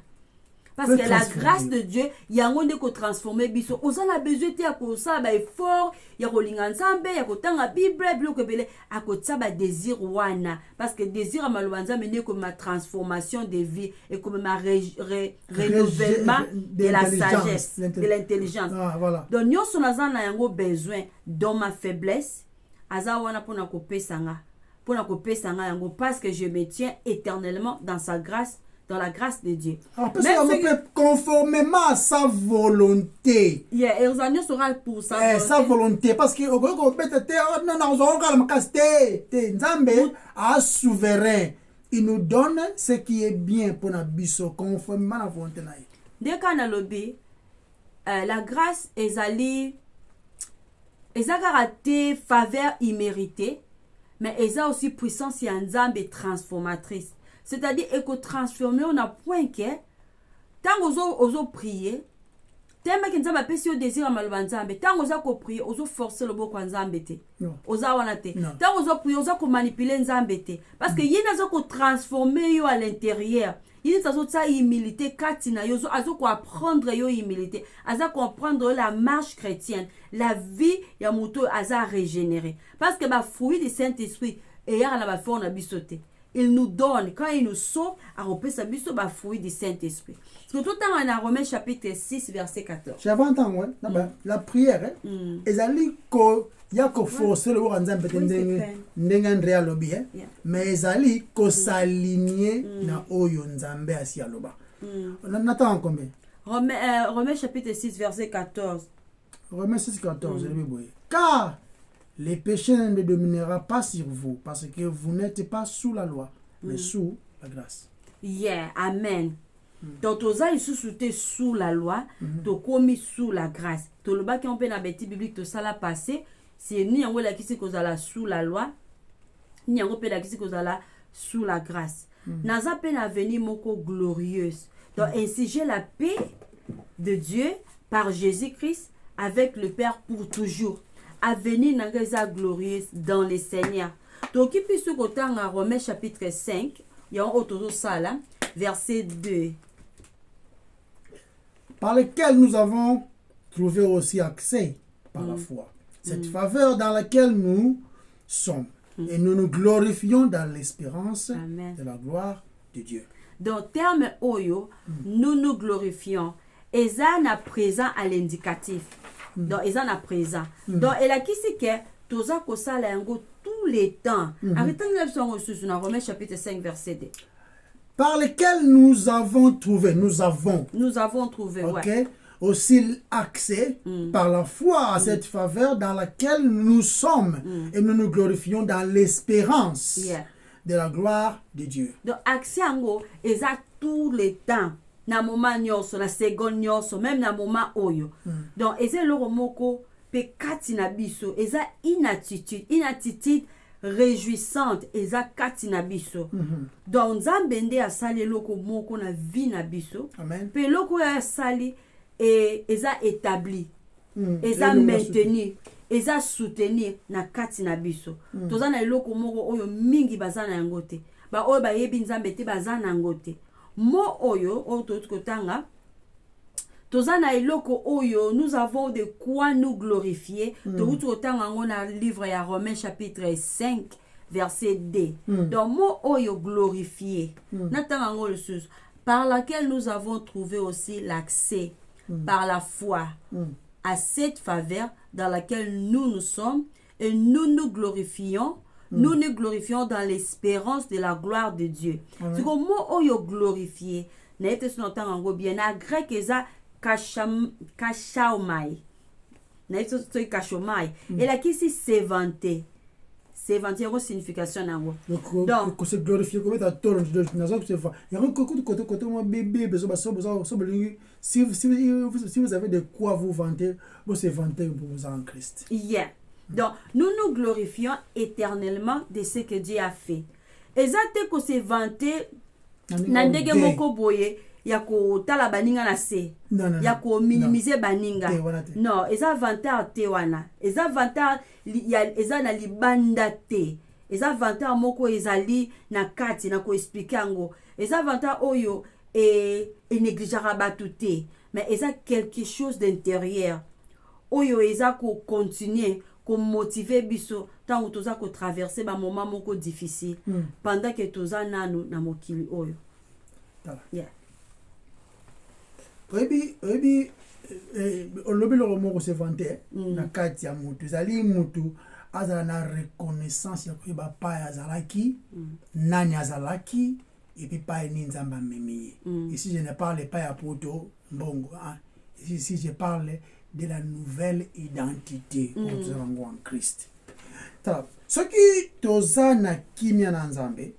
Speaker 2: Parce que la grâce de Dieu, il y a un monde qui transformer biso. On a besoin de ça, ba effort, il y a kolinga nzambe, il y a kotanga Bible, bloque belé, a kotsa ba désir wana. Parce que désir à malouanza mené comme ma transformation de vie et comme ma renouvellement de la sagesse, de l'intelligence.
Speaker 1: Voilà.
Speaker 2: Donc nous sommes na besoin dans ma faiblesse, aza wana pona kopesanga, yango parce que je me tiens éternellement dans sa grâce. Dans la grâce de Dieu.
Speaker 1: Alors, parce qu'on peut conformément à sa volonté.
Speaker 2: Erzanio sera pour sa volonté.
Speaker 1: Sa volonté. Parce que Nzambe est souverain. Il nous donne ce qui est bien pour notre biso, conformément à la volonté.
Speaker 2: Dès qu'on a lobby, la grâce est allée eza kaka te faveur imméritée, mais eza aussi puissance ya nzambe transformatrice. C'est-à-dire ekotransformer on a point que tant ozo prier tema ki nzambe apesi yo désir ya maloba nzambe ntango oza koprier ozoforce loboko ya nzambe te oza wana te ntango ozoprier oza komanipule nzambe te parce que ye naza kotransforme yo à l'intérieur ye azotia humilité kati na yo azo koapprendre yo humilité aza comprendre la marche chrétienne la vie ya moto aza régénéré parce que bafruit du Saint-Esprit eyaka na bafort na biso te. Il nous donne, quand il nous sauve, à repasser sa fruit du Saint-Esprit. Parce que tout le temps, on a Romains chapitre 6, verset 14.
Speaker 1: J'avais entendu, la prière, il y a forcer le roi Nzambe ndengan realobi, mais il ko s'aligner na oyo Nzambe asialoba. On attend combien?
Speaker 2: Romains chapitre 6, verset 14.
Speaker 1: Romains 6, 14, car les péchés ne dominera pas sur vous parce que vous n'êtes pas sous la loi, mais sous la grâce.
Speaker 2: Yeah, amen. Donc, toza ici sous la loi, to commis sous la grâce. To le bas qui on peut na bêtise biblique to ça la passé, c'est ni en la qui c'est qu'on a sous la loi, ni en peut la qui c'est qu'on a sous la grâce. Naza peine à venir moko glorieuse. Donc, ainsi j'ai la paix de Dieu par Jésus-Christ avec le Père pour toujours. À venir dans glorieuse dans les Seigneurs. Donc, il peut se côté en Romains chapitre 5, il y a un autre ça verset 2.
Speaker 1: Par lequel nous avons trouvé aussi accès par la foi. Cette faveur dans laquelle nous sommes. Et nous nous glorifions dans l'espérance de la gloire de Dieu.
Speaker 2: Donc, terme Oyo, nous nous glorifions. Et ça, n'a présent à l'indicatif. Donc, ils en a présent. Donc, elle a qui c'est que toza ko sala yango tous les temps. Arrêtez de son ressource dans Romains chapitre 5 verset 2.
Speaker 1: Par lesquels nous avons trouvé, nous avons
Speaker 2: trouvé,
Speaker 1: okay, aussi accès par la foi à cette faveur dans laquelle nous sommes et nous nous glorifions dans l'espérance de la gloire de Dieu.
Speaker 2: Donc, accès yango, ils a tous les temps. Na moment nyonso na seconde nyonso même na moment oyo donc eza loko moko pe kati na biso eza une attitude réjouissante eza kati na biso donc nzambe nde asali loko moko na vie na biso pe loko ya sali et eza établi eza maintenu eza soutenir na kati na biso toza na loko moko oyo mingi bazana yango te ba oyo ba yebi nzambe te bazana yango te. Mo oyo kotanga tozana iloko oyo nous avons de quoi nous glorifier to kotanga ngona livre ya Romains chapitre 5 verset 2 donc mo oyo glorifier natanga ngolo sus par laquelle nous avons trouvé aussi l'accès par la foi à cette faveur dans laquelle nous sommes et nous nous glorifions. Nous nous glorifions dans l'espérance de la gloire de Dieu. C'est comme moi, oyo glorifié. N'était ce longtemps en bien. Na grec, eza kachaomai. N'était ce kachomai. Et là, qui c'est vanté. C'est vanté, il y a une signification nango.
Speaker 1: Donc, c'est glorifié comme étant tort. Il y a un côté moi bébé, si vous avez de quoi vous vanter, vous c'est vanter pour vous en Christ.
Speaker 2: Yeah. Donc, nous nous glorifions éternellement de ce que Dieu a fait. Exacte que c'est vanté, nandege moko boye, ya ko tala baninga na se, ya ko minimiser baninga. Non, eza vantar te wana. Eza vantar, eza na libanda te. Eza vantar moko ezali na kati, na ko expliquer ango. Eza vantar oyo, et négligeara batu te. Mais eza quelque chose d'intérieur. Oyo eza ko continuer. Comme motiver biso tant que toza ko traverser ba moment moko difficile pendant que toza nanu na mokili oyo. Yeah.
Speaker 1: Obi lo moko se vanter na kati ya mutu zali mutu azala na reconnaissance ya ko ba pa azalaki nani azalaki et puis pa ni nzamba memi. Ici je ne parle pas ya poto mbongo ici je parle de la nouvelle identité en Christ. Ce qui toza na kimia na nzambe,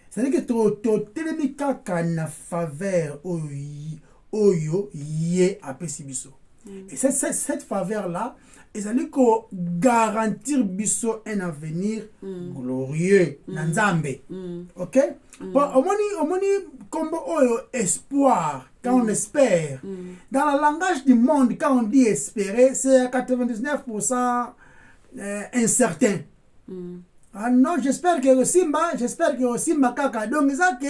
Speaker 1: c'est-à-dire que to telemika kana faveur oyo ye apesi biso. Et cette faveur-là, ils allaient garantir biso un avenir glorieux dans Nzambe. OK? Bon, omoni comme espoir, quand on espère. Dans le langage du monde, quand on dit espérer, c'est à 99% incertain. Ah non, j'espère que Simba kaka. Donc, ça que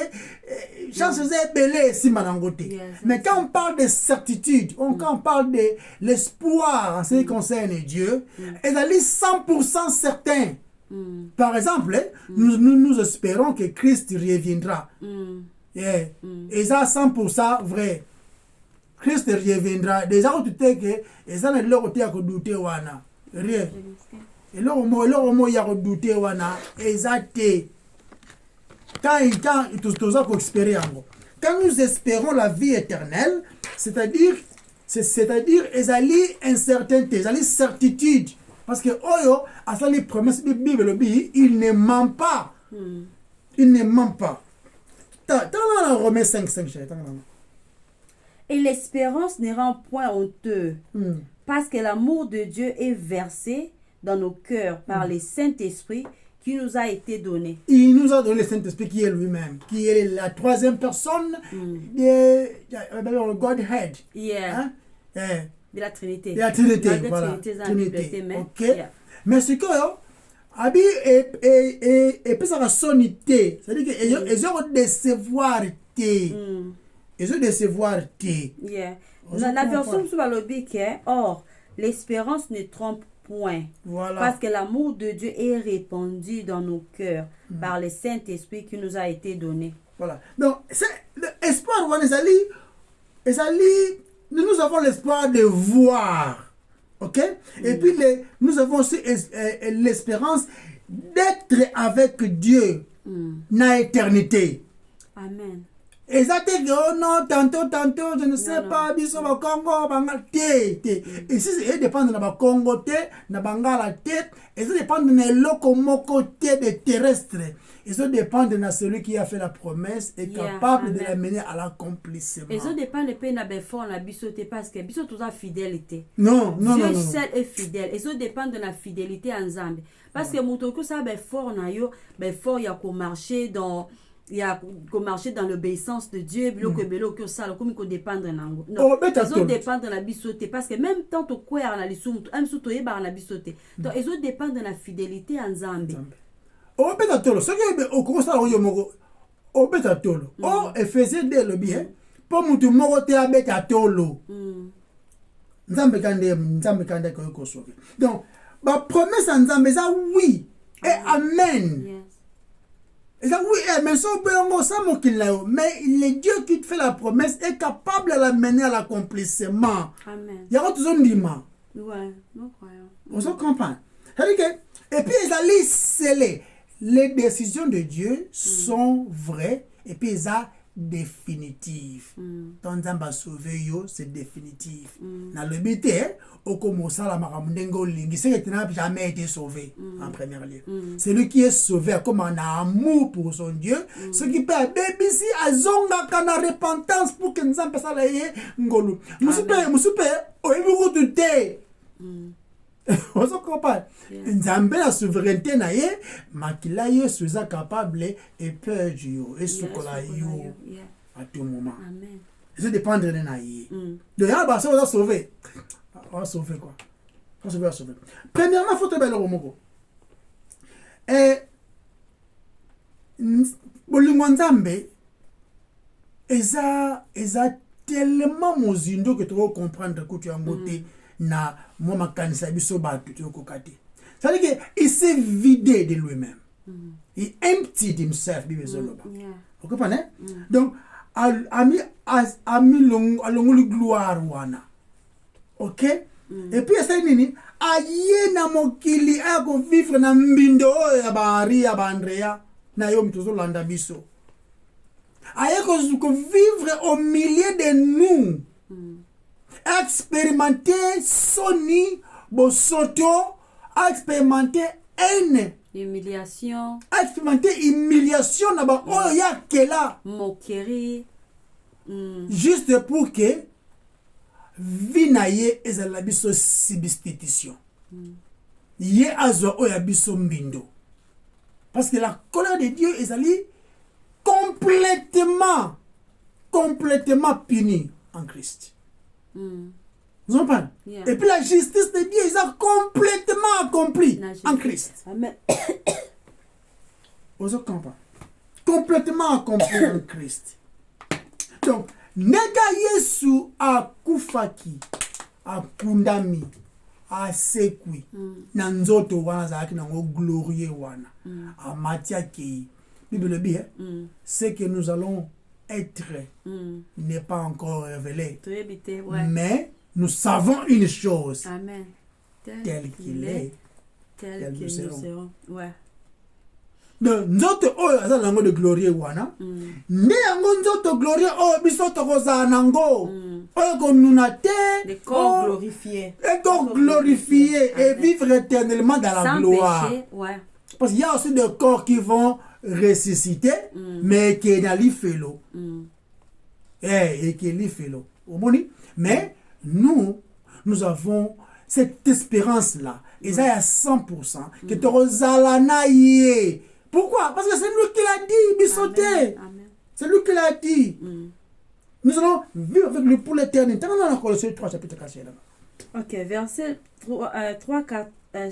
Speaker 1: chance est belé Simba nangote. Mais quand on parle de certitude, quand on parle de l'espoir en ce qui concerne Dieu, elle est 100% certain. Par exemple, nous espérons que Christ reviendra. Et ça 100% vrai. Christ reviendra. Déjà, tu sais que et ça ne l'autre à douter wana. Rien. Et là, il y a redouté wana exacté. Quand nous espérons la vie éternelle, c'est-à-dire ezali incertitude, ezali certitude, parce que oyo à les promesses de Bible, il ne ment pas. Il ne ment pas. Dans Romains 5:5.
Speaker 2: Et l'espérance ne rend point honteux, parce que l'amour de Dieu est versé dans nos cœurs par le Saint-Esprit qui nous a été donné.
Speaker 1: Il nous a donné le Saint-Esprit qui est lui-même, qui est la troisième personne de Godhead.
Speaker 2: Yeah. Hein? De la Trinité.
Speaker 1: De la Trinité, voilà. Trinité. Ok. Yeah. Mais ce que abi et puis ça va soniter, c'est-à-dire que ils ont décevoir té. Ils ont décevoir té.
Speaker 2: Yeah. La version sur le bic, or l'espérance ne trompe point.
Speaker 1: Voilà.
Speaker 2: Parce que l'amour de Dieu est répandu dans nos cœurs par le Saint-Esprit qui nous a été donné.
Speaker 1: Voilà. Donc, c'est l'espoir, nous avons l'espoir de voir. OK? Et puis, nous avons aussi l'espérance d'être avec Dieu dans l'éternité.
Speaker 2: Amen.
Speaker 1: Et ça te dit, oh non, tantôt, je ne sais pas, biso ba Congo, bangal té. Et si ça dépend de la Congo té, na bangala tête, et ça dépend de la locomoko té de terrestre. Et ça dépend de celui qui a fait la promesse et capable de l'amener à l'accomplissement.
Speaker 2: Et ça dépend de pays na befort na bisoté parce que biso tout ça fidélité.
Speaker 1: Non.
Speaker 2: Dieu seul est fidèle. Et ça dépend de la fidélité ensemble. Parce que mutoko ça befort na yo, befort ya ko marcher dans il y a qu'on marcher dans l'obéissance de Dieu, que ça, comme qu'on dépendre nango. Non, ils ont dépendre de la bisoté parce que même tant au quoi on a les sous, même sous toi on a bisoté. Donc ils ont dépendre de la fidélité en Zambie.
Speaker 1: Oh betatolo, ce que au cours ça on moko. Oh betatolo. Oh et faisait dès le bien. Pour mutu moko te abetatolo. Nzambe kande ko sauver. Donc ba promesse en Zambie ça oui et amen. Et ça, oui, mais le Dieu qui te fait la promesse est capable de l'amener à l'accomplissement.
Speaker 2: Amen.
Speaker 1: Il y a toujours un dimanche.
Speaker 2: Ouais, nous croyons.
Speaker 1: On se comprend. Et puis, ils allaient sceller. Les décisions de Dieu sont vraies et puis ils sont définitives. Tant que sauver yo, c'est définitif. Dans le but, au commencement, la maramundengo lingi, c'est que tu n'as jamais été sauvé en première lieu. C'est lui qui est sauvé comme un amour pour son Dieu. Ce qui peut bébisi à zonga kana repentance pour que nous en passons là ngolu. Musupe, au ébourou de thé. On se comprend. Nzambe la souveraineté na ye, makila ye soza capable et peur yo et sukola yo à tout moment.
Speaker 2: Amen.
Speaker 1: Ça dépend de na ye. De ya ba ça va sauver. On va sauver quoi? On va sauver. Premièrement, il faut te belle romoko. Et bolingo nzambe eza tellement mozindo que tu vas comprendre que tu as monté na moi makanisa biso batu tu kokate. Ça veut dire qu'il s'est vidé de lui-même. Il emptied himself bibezoloba. Vous comprenez? Donc ami longo gloire wana. OK? Et puis ça nini aye na mokili ako vivre na mbindo ya bari ya Andrea na yo mtozo landa biso. Aye ko vivre au milieu de nous. Expérimenter soni bosoto, expérimenter haine,
Speaker 2: humiliation,
Speaker 1: expérimenter humiliation na ba oyo ya kela
Speaker 2: moquerie.
Speaker 1: Juste pour que vie na ye ezala biso substitution. Ye azwa oyo ya biso mbindo. Parce que la colère de Dieu ezali complètement punie en Christ. Vous comprenez?
Speaker 2: Yeah.
Speaker 1: Et puis la justice de Dieu est complètement accomplie en Christ.
Speaker 2: Amen.
Speaker 1: Vous comprenez? Complètement accomplie en Christ. Donc, nega Yesu akufaki, apundami, asekwi, na nzoto wana zaki nango glorieux wana, amatia kei. Bible dit, ce que nous allons être n'est pas encore révélé. Mais nous savons une chose.
Speaker 2: Amen.
Speaker 1: Tel qu'il est,
Speaker 2: tel que nous serons. Ouais.
Speaker 1: Donc, nzoto oyo aza nango de glorieux wana. Nde yango nzoto glorieux oyo biso tokozala nango. Oyo konuna te.
Speaker 2: Des corps glorifiés.
Speaker 1: Et corps glorifiés et vivre éternellement dans la gloire.
Speaker 2: Péché, ouais.
Speaker 1: Parce qu'il y a aussi des corps qui vont ressusciter, mais qui est dans l'ifélo. Et qui est l'ifélo. Mais nous avons cette espérance-là. Et ça, à 100%. Que tu rozalanaye. Pourquoi? Parce que c'est lui qui l'a dit, Bissoté. C'est lui qui l'a dit. Nous allons vivre avec lui pour l'éternité. Dans la Colossiens 3, chapitre 4.
Speaker 2: Ok, verset 3,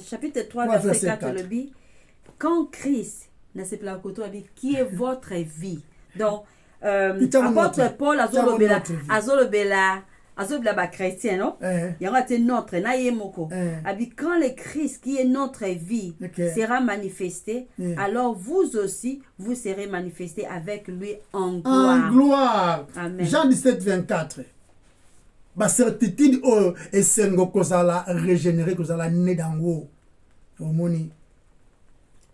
Speaker 2: chapitre 3, verset 4, le dit, quand Christ, qui est votre vie. Donc, apôtre Paul, azobela ba chrétien, non? Yanga te notre na yemoko. Abi quand le Christ qui est notre vie sera manifesté, alors vous aussi vous serez manifestés avec lui en gloire.
Speaker 1: En gloire.
Speaker 2: Amen.
Speaker 1: Jean 17, 24. Ba certitude et sengo kozala régénéré kozala né dango. Omoni.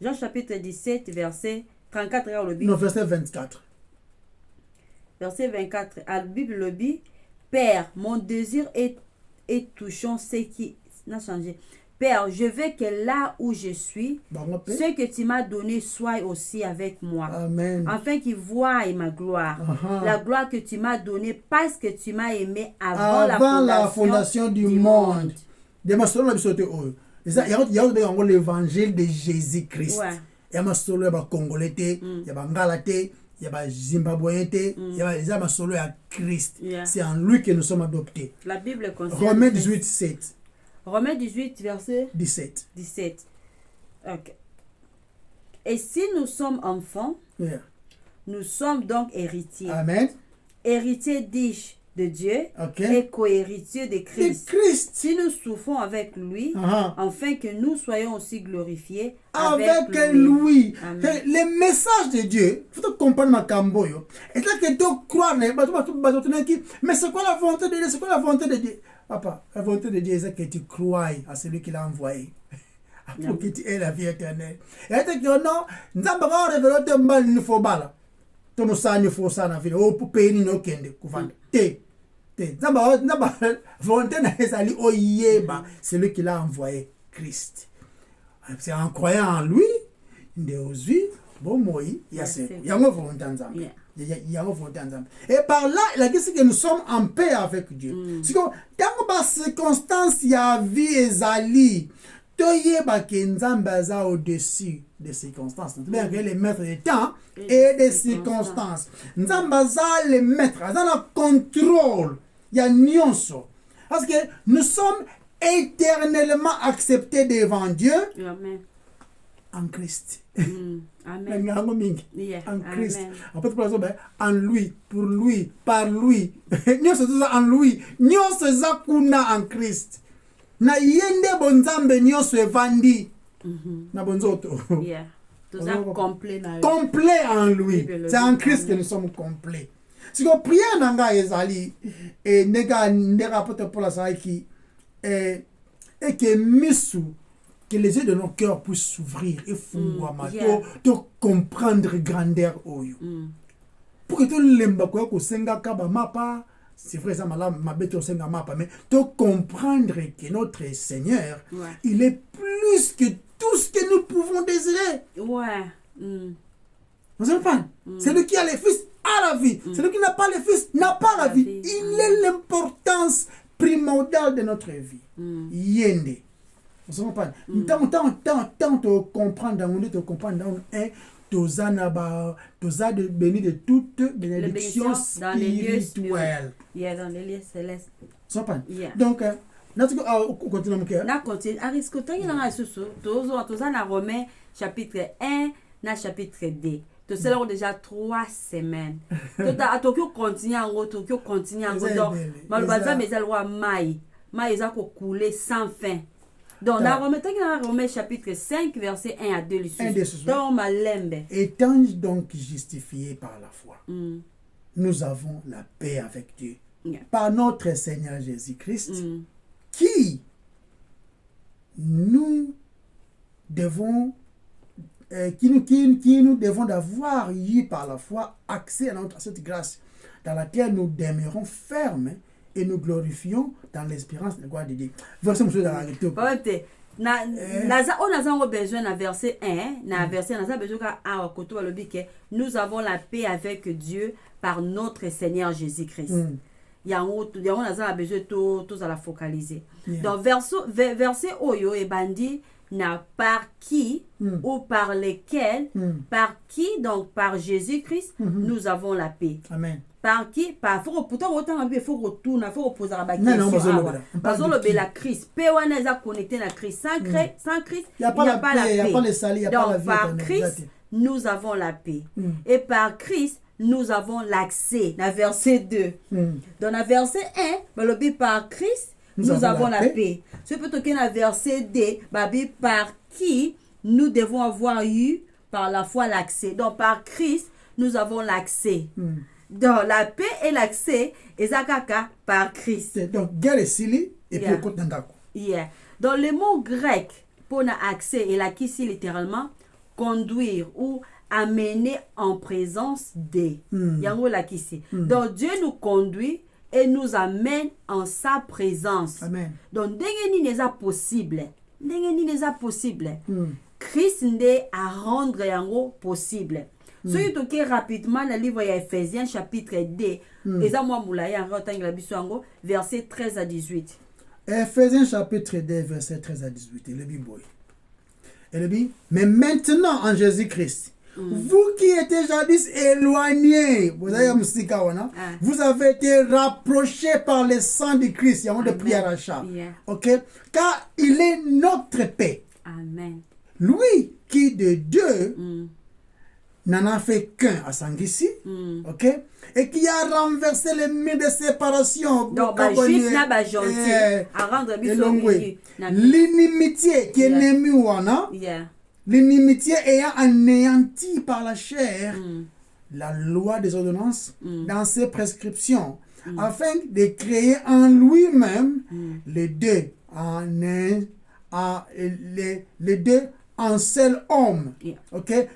Speaker 2: Jean chapitre 17 verset 34 le Bible.
Speaker 1: Non, verset 24.
Speaker 2: Verset 24, la Bible le dit, Père, mon désir est touchant ce qui n'a changé. Père, je veux que là où je suis, ce que tu m'as donné soit aussi avec moi.
Speaker 1: Amen.
Speaker 2: Afin qu'ils voient ma gloire. La gloire que tu m'as donnée parce que tu m'as aimé avant la fondation du monde.
Speaker 1: Il y a l'évangile de Jésus-Christ. Il y a un Congolais, il y a un Galaté, il y a un Zimbabwéen, il y a un solo à Christ. C'est en lui que nous sommes adoptés.
Speaker 2: La Bible
Speaker 1: Romains 18, 7.
Speaker 2: Romains 18, verset
Speaker 1: 17.
Speaker 2: Ok. Et si nous sommes enfants, nous sommes donc héritiers.
Speaker 1: Amen.
Speaker 2: Héritiers d'Ish de Dieu et co-héritiers de Christ. Si nous souffrons avec lui, afin que nous soyons aussi glorifiés avec lui.
Speaker 1: Le message de Dieu, il faut comprendre ma camboyo. Et là que tu crois, mais c'est quoi la volonté de Dieu? C'est quoi la volonté de Dieu? Papa, la volonté de Dieu, c'est que tu crois à celui qui l'a envoyé. Pour que tu aies la vie éternelle. Et là, tu dis non, nous avons révélé que nous ne faut pas là. Tu nous sais, nous faut ça dans la vie. Oh, pour payer nos kende, c'est lui qui l'a envoyé, Christ. C'est en croyant en lui, il y a et par là, il a dit que nous sommes en paix avec Dieu. C'est comme dans les circonstances, il y a vie et zali. Au-dessus des circonstances. Bien que les maîtres des temps et des circonstances. Nzambaza les maîtres, dans le contrôle. Il y a nyonso. Parce que nous sommes éternellement acceptés devant Dieu.
Speaker 2: Amen.
Speaker 1: En Christ.
Speaker 2: Amen.
Speaker 1: En Christ. En lui, pour lui, par lui. En lui. En Christ. Na yende bonzambe nyonso evandi na bonzoto. Complet en lui. C'est en Christ que nous sommes complets. Si on prie nanga ezali et nega rapporte pour la saiki et que misu que les yeux de nos cœurs puissent s'ouvrir et de comprendre grandeur oyo. Pour que tout lemba ko ko senga kaba mapa. C'est vrai, ça m'a mais de comprendre que notre Seigneur, il est plus que tout ce que nous pouvons désirer. Vous savez pas? C'est lui qui a les fils à la vie. Celui qui n'a pas les fils n'a pas la vie. Il est l'importance primordial de notre vie. Yende. Vous comprenez? Tant de comprendre dans le comprendre dans toza de béni de toute bénédiction spirituelle.
Speaker 2: Dans les lieux célestes.
Speaker 1: Vous comprenez? Donc, on continue.
Speaker 2: On continue. Aristote, toza na Romains chapitre 1, na chapitre 2. Tout cela ont déjà 3 semaines. Tokyo continue en gros, Donc, malheureusement, mais elle voit maï ils ont coulé sans fin. Donc, dans Romains chapitre 5, verset 1 à 2,
Speaker 1: étant donc justifiés par la foi, nous avons la paix avec Dieu. Par notre Seigneur Jésus-Christ, qui nous devons d'avoir eu par la foi accès à cette grâce dans laquelle nous demeurons fermes et nous glorifions dans l'espérance de la gloire de Dieu. Verset monsieur dans la lecture.
Speaker 2: On a besoin d'un verset 1, nous avons la paix avec Dieu par notre Seigneur Jésus-Christ. Il y a besoin tous à la focaliser. Donc verset Oyo et Bandi n'a par qui ou par lesquels, par qui, donc par Jésus-Christ, nous avons la paix.
Speaker 1: Amen.
Speaker 2: Par qui? Pourtant, autant il faut retourner, il faut reposer la question. Parce que la crise, P1 est connecté à la crise. Sans Christ, il n'y a pas la paix. Donc, par Christ, nous avons la paix. Et par Christ, nous avons l'accès. Dans verset 2. Dans le verset 1, par Christ, nous avons la paix. Ce peut être dans verset 2, par qui nous devons avoir eu par la foi l'accès. Donc, par Christ, nous avons l'accès. Dans la paix et l'accès, ezakaka par Christ.
Speaker 1: Donc, guerre et sili et puis le côté d'Angako.
Speaker 2: Dans le mot grec, pour l'accès, et là, ici littéralement, conduire ou amener en présence de. Yango là ici. Donc, Dieu nous conduit et nous amène en sa présence.
Speaker 1: Amen.
Speaker 2: Donc, dès n'est pas possible. Christ n'est à rendre yango possible. Si tu toques rapidement le livre Ephésiens chapitre 2, verset 13 à 18.
Speaker 1: Ephésiens chapitre 2, verset 13 à 18. Il dit, mais maintenant en Jésus-Christ, vous qui étiez jadis éloignés, vous avez été rapprochés par le sang de Christ. Il y a de prière à chat. Ok? Car il est notre paix.
Speaker 2: Amen.
Speaker 1: Lui qui de deux n'en a fait qu'un à Sangissi, ok? Et qui a renversé les murs de séparation.
Speaker 2: Donc, juif n'a pas gentil. À rendre
Speaker 1: l'inimitié qui est ennemi wana. L'inimitié ayant anéanti par la chair la loi des ordonnances dans ses prescriptions, afin de créer en lui-même les deux en seul homme,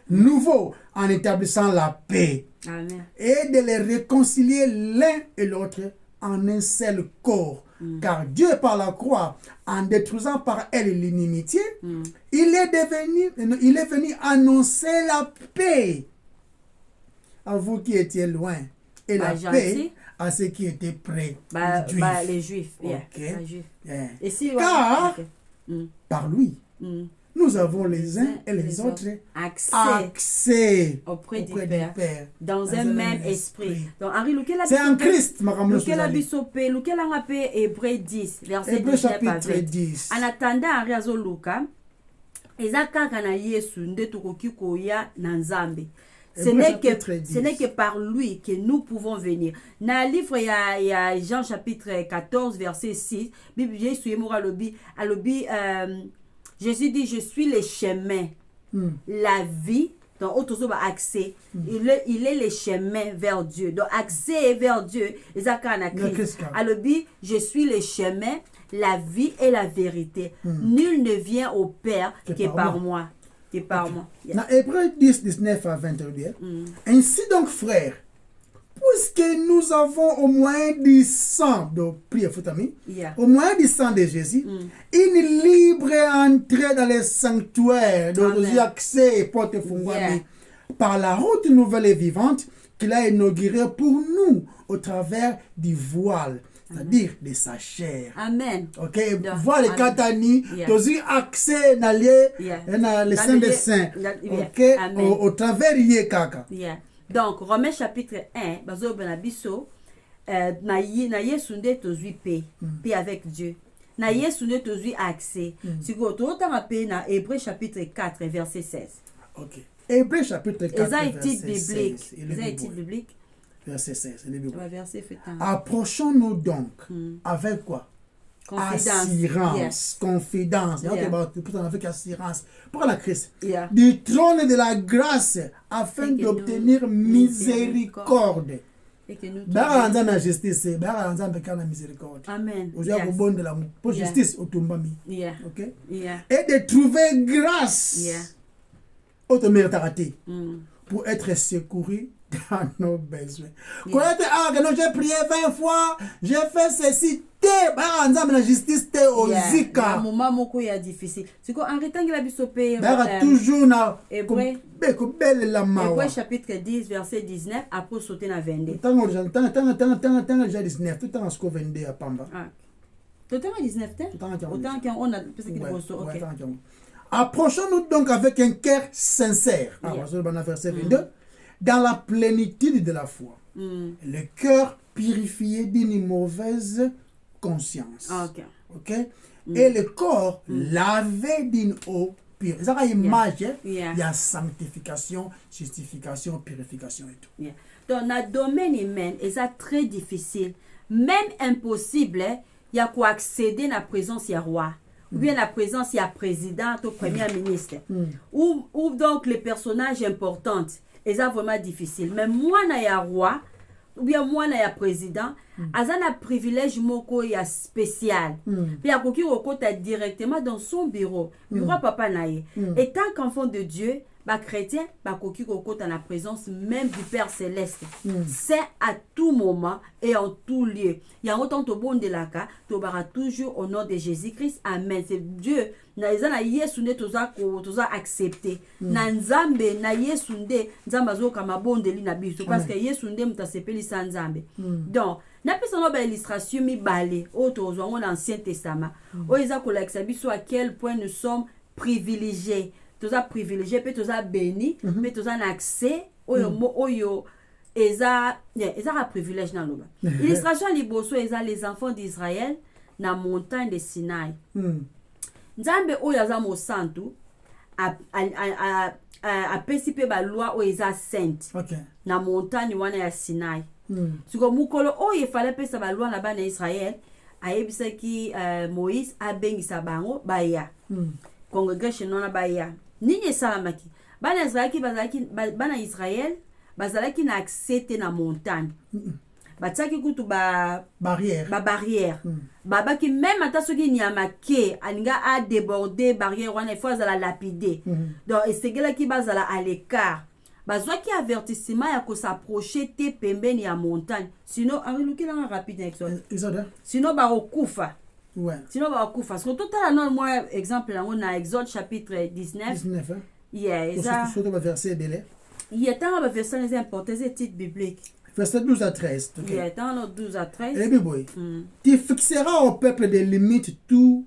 Speaker 1: nouveau, en établissant la paix.
Speaker 2: Amen.
Speaker 1: Et de les réconcilier l'un et l'autre en un seul corps. Car Dieu, par la croix, en détruisant par elle l'inimitié, il est venu annoncer la paix à vous qui étiez loin et la paix à ceux qui étaient près.
Speaker 2: Les Juifs.
Speaker 1: Et car par lui, nous avons les uns et les autres accès
Speaker 2: auprès du Père dans un même esprit. Donc, Henri,
Speaker 1: c'est en Christ,
Speaker 2: lequel a Hébreux 10, verset 10. En attendant, Henri Azoluka, ezakaka na Yesu nde tukoki koya na Nzambe. Ce n'est que par lui que nous pouvons venir. Dans le livre, il y a Jean chapitre 14, verset 6. Jésus dit, je suis le chemin, la vie. Donc, autour accès, il est le chemin vers Dieu. Donc, accès vers Dieu, je suis le chemin, la vie et la vérité. Nul ne vient au Père que par moi.
Speaker 1: Dans Hébreux 10, 19 à 22, ainsi donc, frères, puisque nous avons au moins du sang, au moins du sang de Jésus, une libre entrée dans les sanctuaires, donc accès et porte fungwami, par la route nouvelle et vivante qu'il a inaugurée pour nous au travers du voile, c'est-à-dire de sa chair.
Speaker 2: Amen.
Speaker 1: Ok, voir les katani, aussi accès dans les saints des saints. Ok, au travers de kaka.
Speaker 2: Donc, Romains chapitre 1, bazo benabiso, na yesu nde tozui paix avec Dieu. Na yesu nde tozui accès. Si vous avez na Hébreux chapitre 4, verset 16.
Speaker 1: Ok. Hébreux chapitre 4,
Speaker 2: verset 16. Est-ce biblique?
Speaker 1: Verset 16.
Speaker 2: Verset
Speaker 1: approchons-nous donc avec quoi?
Speaker 2: Confidence.
Speaker 1: Confidence. Avec assurance. Pour la Christ. Du trône de la grâce afin d'obtenir miséricorde.
Speaker 2: Et que nous
Speaker 1: la justice, miséricorde.
Speaker 2: Amen.
Speaker 1: Pour justice, automami. Ok?
Speaker 2: Et
Speaker 1: de trouver grâce. Pour être secouru dans nos besoins. J'ai prié 20 fois, j'ai fait ceci. La justice
Speaker 2: un moment moko ya difficile. C'est quoi en retangi la bisopé
Speaker 1: toujours na
Speaker 2: Hébreux chapitre 10 verset 19 après sauter na 22.
Speaker 1: Tant déjà 19 tout temps jusqu'au 22 à Pamba.
Speaker 2: Tout temps 19 autant qu'on a parce que OK.
Speaker 1: Approchons-nous donc avec un cœur sincère. Verset 22 dans la plénitude de la foi. Le cœur purifié d'une mauvaise conscience. Ok? Et le corps lavé d'une eau pure. Ça a une image, il y a sanctification, justification, purification et tout.
Speaker 2: Dans notre domaine humain, c'est très difficile, même impossible, il y a quoi accéder à la présence du roi. Ou bien la présence du président ou premier ministre. Ou donc les personnages importants. C'est vraiment difficile. Mais moi, je suis roi. Ou bien moi na ya président azana privilège moko ya spécial puis akoki okota directement dans son bureau papa naye et tant qu'enfant de Dieu ba chrétien ba koki okota na présence même du Père céleste c'est à tout moment et en tout lieu yango tant to bondelaka to bara toujours au nom de Jésus-Christ amen. C'est Dieu na ezana Yesu nde toza accepter na nzambe na Yesu nde nzambe azoka mabondeli na biso parce que Yesu nde mutasepeli sa nzambe. Donc na pesa no ba illustration mibale o tozwango na Ancien Testament o eza kolakisa biso à quel point nous sommes privilégiés. Toza privilégié pe toza béni pe toza na accès oyo eza un privilège na loba. Illustration liboso eza les enfants d'Israël na montagne de Sinaï. Nzambe oyo aza mosantu apesi pe ba loi oyo eza sainte na montagne wana ya Sinaï. Siko mukolo oyo efale pesa ba loi na bana Israël ayebisaki Moïse abengisa bango baya. Congregation na baya. Nini esalamaki bana Israël bazalaki na accès na montagne. Bataki kutu barrière babaki même ata soki nyama ke alinga a déborder barrière wana il faut azala lapider donc esegelaki bazala à l'écart bazwaki avertissement ya ko s'approcher te pembeni ya montagne sinon enrilukela rapide exode sinon bakokufa. Sinon bakokufa parce que totala non moi exemple yango na Exode chapitre 19
Speaker 1: surtout le verset délai
Speaker 2: il y a tant de versets importants c'est titre biblique.
Speaker 1: Verset 12 à 13.
Speaker 2: Il est dans le 12 à 13.
Speaker 1: Tu fixeras au peuple des limites tout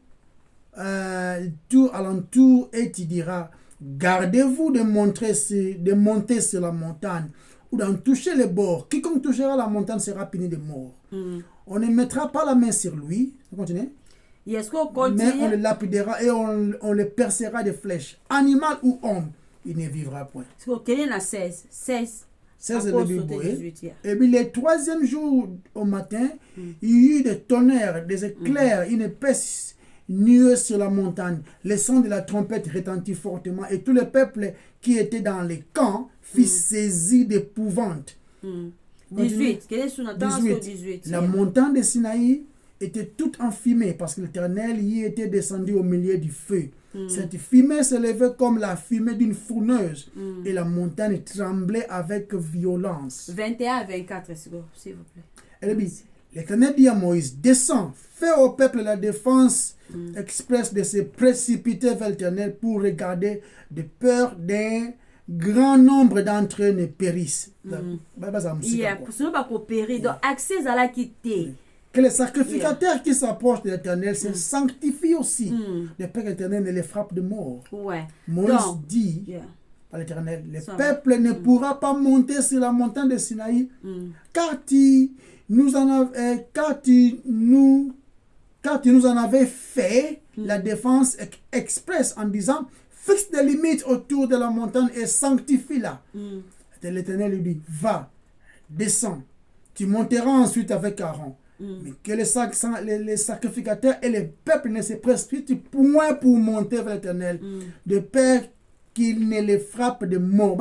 Speaker 1: alentour et tu diras, gardez-vous de monter sur la montagne ou d'en toucher les bords. Quiconque touchera la montagne sera puni de mort. On ne mettra pas la main sur lui. Continuez. Mais on le lapidera et on le percera de flèches. Animal ou homme, il ne vivra point.
Speaker 2: Quel est la 16
Speaker 1: et puis le troisième jour au matin, il y eut des tonnerres, des éclairs, une épaisse nuée sur la montagne. Le son de la trompette retentit fortement et tout le peuple qui était dans les camps fut saisi d'épouvante.
Speaker 2: 18.
Speaker 1: La montagne de Sinaï était toute enfumée parce que l'Éternel y était descendu au milieu du feu. Cette fumée s'élevait comme la fumée d'une fourneuse et la montagne tremblait avec violence.
Speaker 2: 21 à 24, s'il vous plaît.
Speaker 1: Elle dit, l'Éternel dit à Moïse, descends, fais au peuple la défense expresse de se précipiter vers l'Éternel pour regarder de peur d'un grand nombre d'entre eux ne périssent.
Speaker 2: Sinon, pas périr. Donc, accès à la quitter.
Speaker 1: que les sacrificateurs qui s'approchent de l'Éternel se sanctifient aussi. Le Père éternel ne les frappe de mort.
Speaker 2: Ouais.
Speaker 1: Moïse
Speaker 2: Donc,
Speaker 1: dit à l'Éternel, le peuple ne pourra pas monter sur la montagne de Sinaï, car tu nous en avais fait la défense express en disant, fixe des limites autour de la montagne et sanctifie-la. Et l'Éternel lui dit, va, descends, tu monteras ensuite avec Aaron. Mais que les sacrificateurs et les peuples ne se précipitent point pour monter vers l'Éternel, de peur qu'il ne les frappe de mort.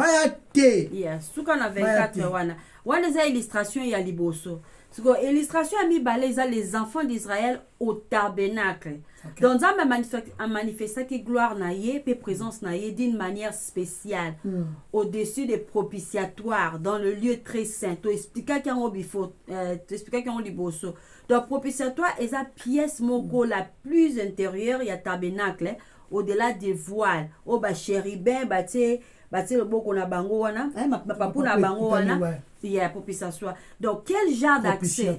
Speaker 2: Yes, ce qu'on a 24 wana za illustration ya liboso. Parce que illustration a mis les enfants d'Israël au tabernacle. Okay. Donc ça a manifesté que gloire na ye et présence na ye d'une manière spéciale au-dessus des propitiatoires dans le lieu très saint. Tu expliques qu'il y a bifo, tu expliques qu'il y a liboso. Donc propitiatoire est la pièce moko la plus intérieure il y a tabernacle au-delà des voiles. Au ba chérubin le boko na bango wana, papu na bango wana. Il y a propitiatoire. Donc quel genre d'accès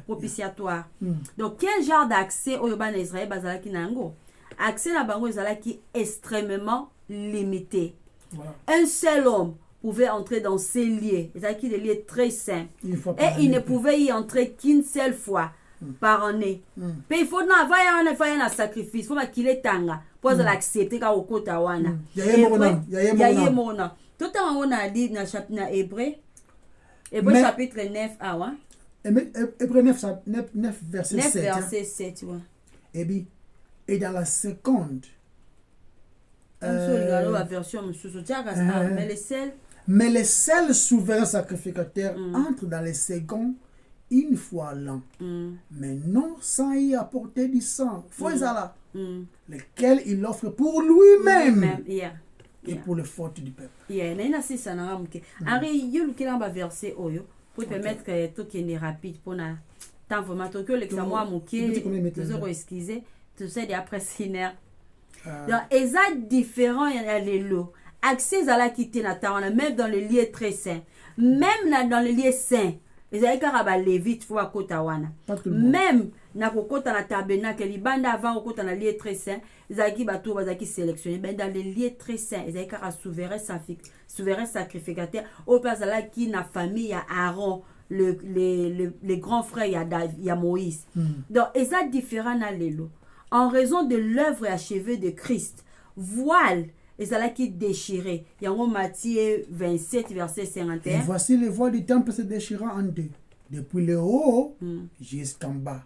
Speaker 2: propitiatoire. Donc quel genre d'accès au Yoban Israël bazalaki nango? Accès na bango ezalaki extrêmement limité. Voilà. Un seul homme pouvait entrer dans ces lieux. Ezalaki des lieux très saints. Et il ne pouvait y entrer qu'une seule fois par année. Mais il faut faire un sacrifice, il faut qu'il ait tanga pour l'accepter quand au côté wana. Yaye mona. Tout on a dit dans chapitre Hébreu. Hébreu chapitre 9 ah
Speaker 1: Hébreu 9 verset 7.
Speaker 2: 9 verset 7 ouais.
Speaker 1: Et dans la seconde mais les seuls souverains sacrificateurs entrent dans les seconds une fois l'an, mais non sans y apporter du sang, lequel il offre pour lui-même et pour le faute du peuple.
Speaker 2: Pour permettre que tout qui est rapide pour na tant vraiment que l'examen moqué toujours excuser tout ça après siner. Donc exact différent il y a les lots accès à la quitter na même dans les lieux très saints, même dans les lieux saints. Ezali kaka ba lévite faut akota wana. Même na kokota na tabernacle libanda avant kokota na lieu très saint, ezali bato bazaki sélectionné ben dans les lieux très saints, ezali kaka souverain sacrificateur au pasala qui na famille ya Aaron les grands frères ya Moïse. Donc ezali différent na lelo en raison de l'œuvre achevée de Christ. Voile ezalaki déchiré. Yango Matthieu 27 verset 51.
Speaker 1: Et voici les voiles du temple se déchirant en deux, depuis le haut jusqu'en bas.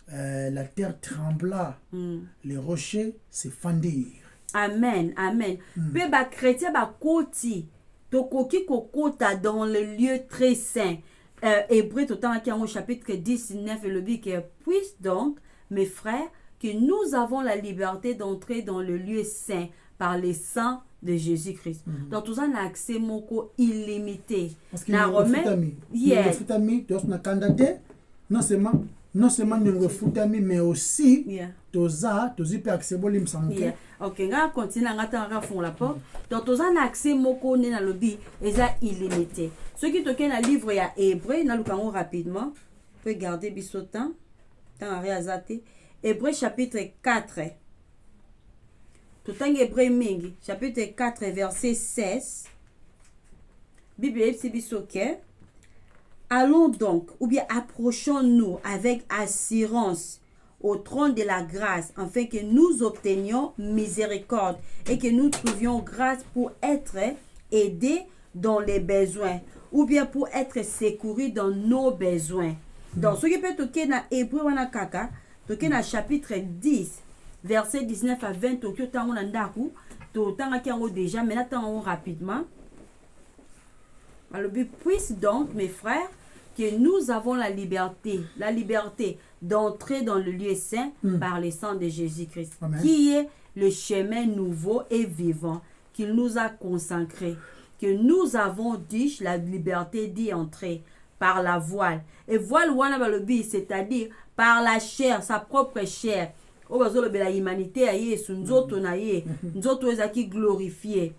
Speaker 1: La terre trembla, les rochers se fendirent.
Speaker 2: Amen, amen. Pe ba chrétien ba koti tokoki kokota dans le lieu très saint. Hébreu total qui en chapitre 19 le dit que puisse donc mes frères que nous avons la liberté d'entrer dans le lieu saint par le sang de Jésus-Christ. Donc tout ça a accès moko illimité.
Speaker 1: Parce que non seulement nous refutami mais aussi toza peut accès bolim samuke.
Speaker 2: OK, nga continue nga tanga fond la porte. Donc tout ça a accès moko ne na lobby eza illimité. Ce qui toke na livre ya Hébreu na lukango rapidement. Regardez bisotan. Tant réazate. Hébreu chapitre 4. Tout en Hébreu mingi, chapitre 4, verset 16. Bible est allons donc, ou bien approchons-nous avec assurance au trône de la grâce, afin que nous obtenions miséricorde et que nous trouvions grâce pour être aidés dans les besoins, ou bien pour être secourus dans nos besoins. Donc, ce qui peut toquer dans Hébreu wana kaka, toquer dans chapitre 10. Verset 19 à 20, Tokyo tango nandaku, to tanga kiango déjà, mais attendons rapidement. Alors, puisse donc, mes frères, que nous avons la liberté d'entrer dans le lieu saint par le sang de Jésus-Christ, qui est le chemin nouveau et vivant qu'il nous a consacré, que nous avons dit la liberté d'y entrer par la voile. Et voile, c'est-à-dire par la chair, sa propre chair. La humanité a Yesu nzoto na ye nzoto ezaki glorifié.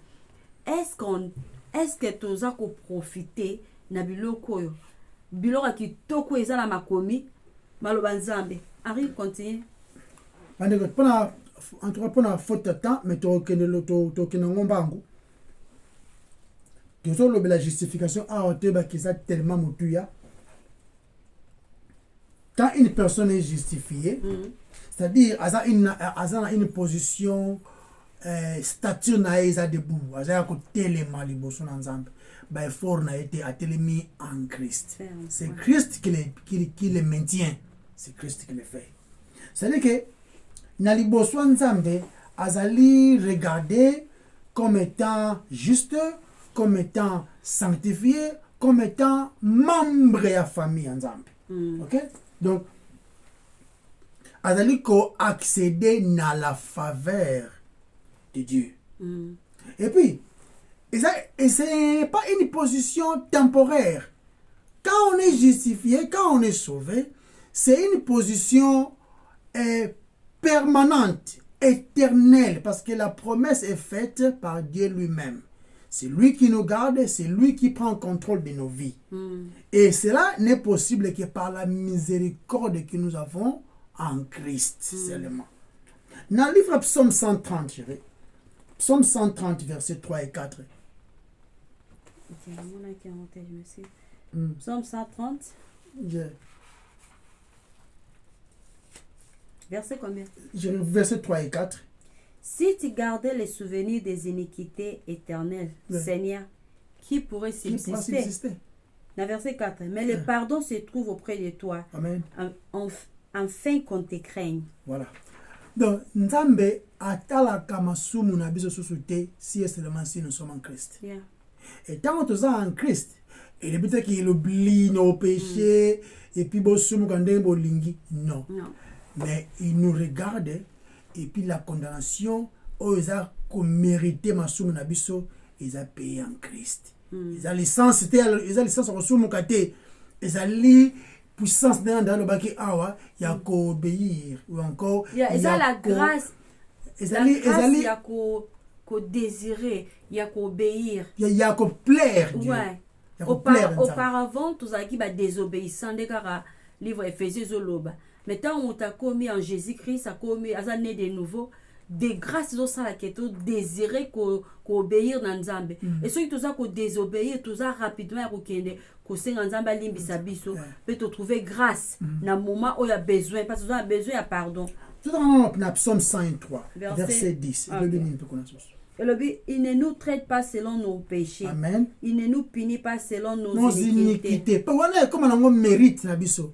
Speaker 2: Est-ce que toza ko profiter na biloko yo biloko kitoko eza na makomi maloba nzambe. Henri, continue.
Speaker 1: En tout cas, pour la faute de temps, mais tu as ngombangu. Tu as la justification à hauteur qui est tellement motuya. Quand une personne est justifiée, c'est-à-dire elle a une position statut naïsa debout, elle a côté les maliboson ensemble. Ben fort n'a été attelé en Christ. C'est Christ qui le maintient. C'est Christ qui le fait. C'est-à-dire que Naliboso Nzambe azali regardé comme étant juste, comme étant sanctifié, comme étant membre de la famille Nzambe. OK? Donc azali ko accéder à la faveur de Dieu. Et puis et c'est pas une position temporaire. Quand on est justifié, quand on est sauvé, c'est une position permanente, éternelle, parce que la promesse est faite par Dieu lui-même. C'est lui qui nous garde, c'est lui qui prend contrôle de nos vies. Et cela n'est possible que par la miséricorde que nous avons en Christ seulement. Dans le livre Psaume 130, Psaume 130, versets 3 et 4.
Speaker 2: Psaume 130. Verset combien?
Speaker 1: Verset 3 et 4.
Speaker 2: Si tu gardais les souvenirs des iniquités éternelles, Seigneur, qui pourrait subsister? Dans verset 4. Mais le pardon se trouve auprès de toi.
Speaker 1: Amen.
Speaker 2: Enfin qu'on te craigne.
Speaker 1: Voilà. Donc, Nzambe atalaka masumu na biso susute si seulement si nous sommes en Christ. Et tant que nous sommes en Christ, il est peut-être qu'il oublie nos péchés et puis bosumu kande bolingi. Non. Mais il nous regarde et puis la condamnation, ils ont mérité masumu na biso, ils ont payé en Christ. Ils ont licence, ils ont licence au sumu kate, ils ont puissance dans le baki awa, il y a qu'à obéir ou encore.
Speaker 2: Il y a la grâce. Il y a qu'à désirer, il y a qu'à obéir.
Speaker 1: Il y a qu'à plaire.
Speaker 2: Ouais. Auparavant, tous ceux qui sont désobéissants, des cas, livre Éphésiens Zoloba. Mais tant on t'a commis en Jésus-Christ, ça commis à année de nouveau, des grâces au ça qui est désiré qu'obéir dans Nzambe. Et ceux qui tous ça désobéir, tout ça rapidement qu'au Seigneur Nzambe limbisa biso peut te trouver grâce dans le moment où il y a besoin parce que tu as besoin de pardon.
Speaker 1: Tout dans Psaume 103, verset 10.
Speaker 2: Il ne nous traite pas selon nos péchés.
Speaker 1: Amen.
Speaker 2: Il ne nous punit pas selon nos iniquités.
Speaker 1: Comme on mérite na biso.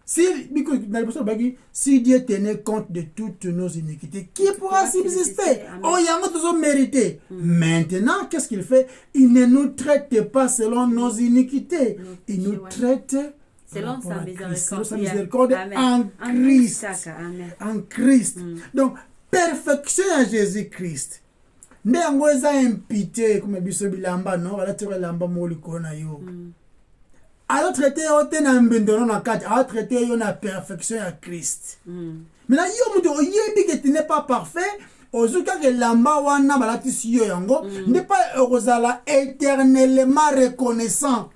Speaker 1: Si Dieu tenait compte de toutes nos iniquités, qui pourra subsister? Oh, il y a tous mérité. Maintenant, qu'est-ce qu'il fait? Il ne nous traite pas selon nos iniquités. Il nous traite
Speaker 2: selon sa
Speaker 1: miséricorde en Christ. En Christ. Donc, perfection à Jésus-Christ. Nde yango eza impité comme biso bilamba non wala tere lamba moli kona yo. Alors traité au tenambendo na kati, alors traité yo na perfection à Christ. Maintenant yo muto oyebi que tu n'es pas parfait, ozuka que lamba wana balatisi yo yango, n'est pas ozala éternellement reconnaissant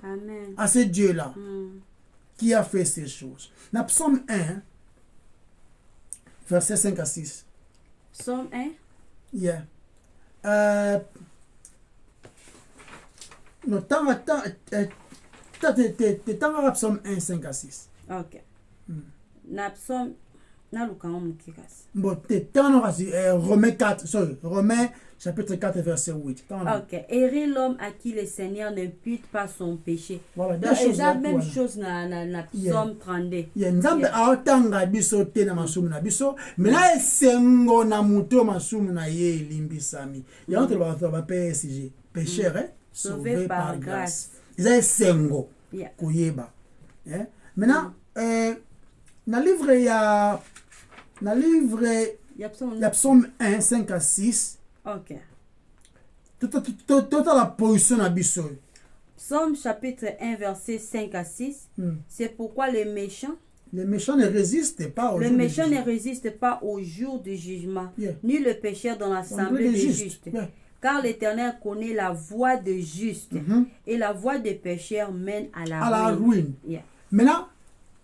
Speaker 1: à ce Dieu là qui a fait ces choses. Dans Psaume 1 verset 5 à 6.
Speaker 2: Psaume 1.
Speaker 1: Yeah. Non, t'as Psaume 1, 5 à 6.
Speaker 2: Ok. Na Psaume, na lukango mukikas.
Speaker 1: Bon, t'as Romains 4, sorry, Romains chapitre 4, verset 8.
Speaker 2: Ok. Héris l'homme à qui le Seigneur n'impute pas son péché.
Speaker 1: Voilà,
Speaker 2: donc, c'est la même chose na Psaume 32.
Speaker 1: Nzambe aotanga biso te na masumu na biso, mais na esengo na muto masumu na ye limbisami. Il y a entre ba PSG, pécheur, sauvé par grâce. Ils ont esengo kuyeba. Maintenant, na livre ya Psaume 1, 5 à 6.
Speaker 2: Ok.
Speaker 1: Toute la position na biso.
Speaker 2: Psaume chapitre 1 verset 5 à 6. C'est pourquoi les méchants
Speaker 1: ne résistent pas au jour du jugement.
Speaker 2: Les méchants ne résistent pas au jour du jugement, ni le pécheur dans l'assemblée des justes. Car l'Éternel connaît la voie des justes et la voie des pécheurs mène à la ruine.
Speaker 1: Maintenant,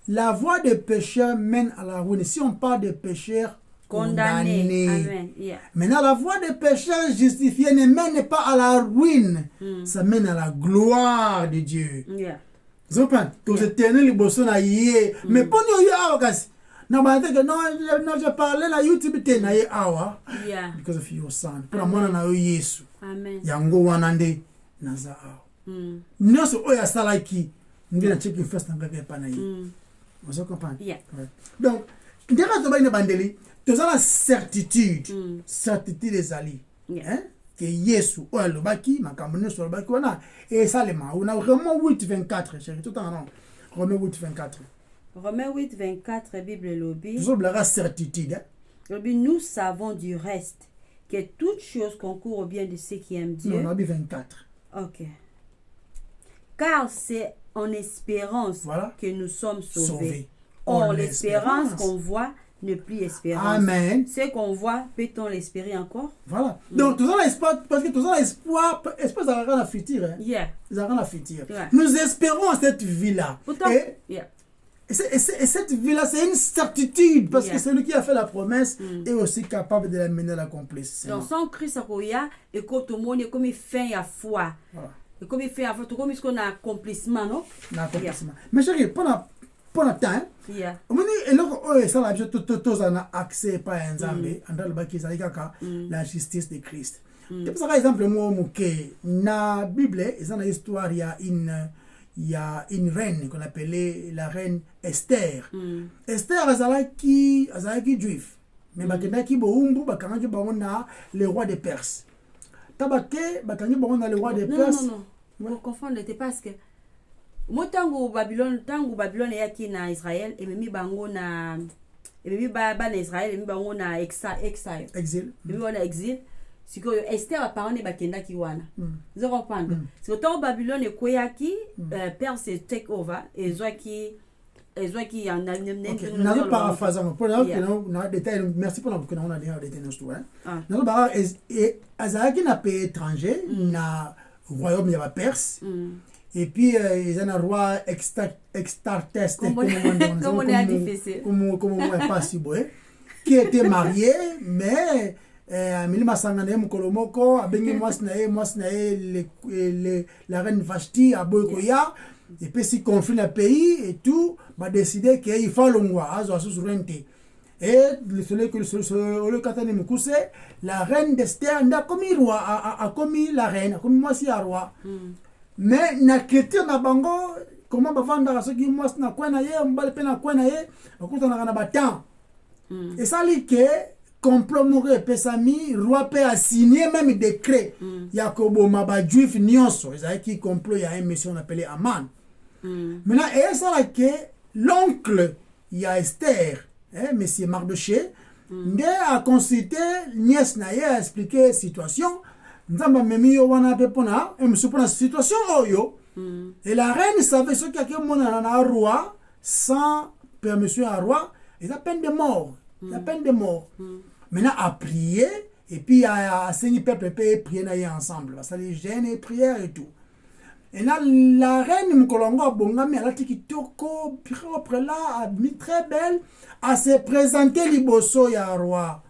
Speaker 1: la voie des pécheurs mène à la ruine. Si on parle des pécheurs condamnés.
Speaker 2: Amen. Yeah.
Speaker 1: Maintenant, la voie des pécheurs justifiés ne mène pas à la ruine. Ça mène à la gloire de Dieu.
Speaker 2: Yeah.
Speaker 1: Vous comprenez? Que c'est éternel, les bossons à yé. Mais pour nous, il y a non, je parlais la YouTube, tu na ye awa.
Speaker 2: Yeah.
Speaker 1: Because of your son. Pour moi, na yo Yesu.
Speaker 2: Amen.
Speaker 1: Yango wanande naza awa. Nyoso oya salaki. Ngena check your first nanga pa na ye. Vous comprenez?
Speaker 2: Yeah.
Speaker 1: Donc, ndeka to ba ina bandeli, to za la certitude. Certitude des alliés. Hein? Que Yesu oya lobaki, makambo nyoso lobaki wana et salema. On a Romains 8:24, chérie, tout en rond. Romains 8:24.
Speaker 2: Romains 8:24, Bible lobby.
Speaker 1: Vous avez la certitude.
Speaker 2: Lobby, nous savons du reste que toute chose concourt au bien de ceux qui aiment Dieu.
Speaker 1: Non, 24.
Speaker 2: Ok. Car c'est en espérance que nous sommes sauvés. Or, l'espérance qu'on voit n'est plus espérance.
Speaker 1: Amen.
Speaker 2: Ce qu'on voit, peut-on l'espérer encore?
Speaker 1: Voilà. Donc, tout ça l'espoir, parce que tout ça l'espoir, espoir, ça n'a rien à futur. Hein?
Speaker 2: Yeah.
Speaker 1: Ça n'a rien à futur.
Speaker 2: Yeah.
Speaker 1: Nous espérons cette vie-là.
Speaker 2: Pourtant,
Speaker 1: Et cette vie-là, c'est une certitude, parce que celui qui a fait la promesse est aussi capable de la mener à l'accomplissement.
Speaker 2: Donc, sans Christ, et quand tout le monde est comme il fait à foi. Et comme il fait à foi, tout comme il y a un accomplissement, non?
Speaker 1: L'accomplissement. Mais chérie, pendant le temps, ça a accès par un Zambé, la justice de Christ. C'est pour ça, par exemple, moi, dans la Bible, dans l'histoire, il y a une reine qu'on appelait la reine Esther. Esther azalaki juif. Mais bakendaki boumbu bakangi bangona le roi des Perses. Tabake bakangi bangona le roi des Perses.
Speaker 2: Non. Vous confondez parce que moi tango Babylone yaki na Israël et memi bango na Israël et memi bango na exil. Memi bango na exil. Si que Esther a parlé bakenda ki wana. Vous comprenez? Si que tant Babylone et koyaki Perse take over et zoaki en a
Speaker 1: n'a paraphrase pour là que non détail merci pour que on a déjà détail nos tout hein. Non bah et azaki n'a pas étranger na royaume ya Perse. Et puis ils ont un roi extarteste
Speaker 2: comme on est difficile.
Speaker 1: Comme pas si beau qui était marié mais milima sangana mukolomoko abengi mwasi na ye la reine Vashti aboykoya et puis si conflit le pays et tout va décider qu'il faut longwa azo souveraineté et le katane mukuse la reine d'Esther nda komi roi a commis la reine a commis mwasi ya roi mais na critère na bango comment bavanda soki mwasi na kwena ye mbale pe na kwena ye bakutana na batan et ça li que complot moko pesami roi peut a signé même décret yakobo maba juif nyonso ezaki complot ya un monsieur on appelé Aman. Maintenant et ça là que l'oncle ya Esther monsieur Mardoché nde a consulté nièce na ye a expliqué situation nzamba memi yo wana pe pona monsieur pona situation oyo et la reine savait ce qu'il y a mona na roi sans permission à roi et la peine de mort. La peine de mort. Maintenant, à prier, et puis à saigner peuple et prier ensemble. Parce que les gênes et prières et tout. Et là, la reine Mkolongo Bongami, elle a dit Kitoko, propre là, a mis très belle, à se présenter liboso ya roi.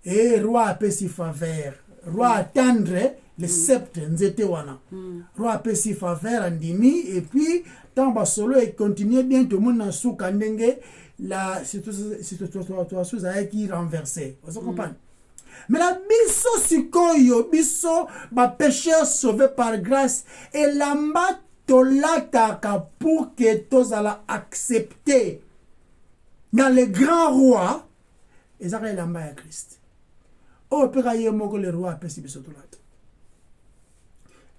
Speaker 1: Et roi a fait si faveur. Roi attendre le sceptre, nzete wana. Roi a fait si faveur, andimi, et puis, tant basolo et continuer bien tout le monde dans sous kandenge. La situation qui renversée. Vous comprenez? Mais la biso sikoyo biso ba pécheur sauvé par grâce et lamba tolataka pour que tous alla accepter dans les grands rois et ça lamba ya Christ. O peraye moko le roi pesi biso tolata.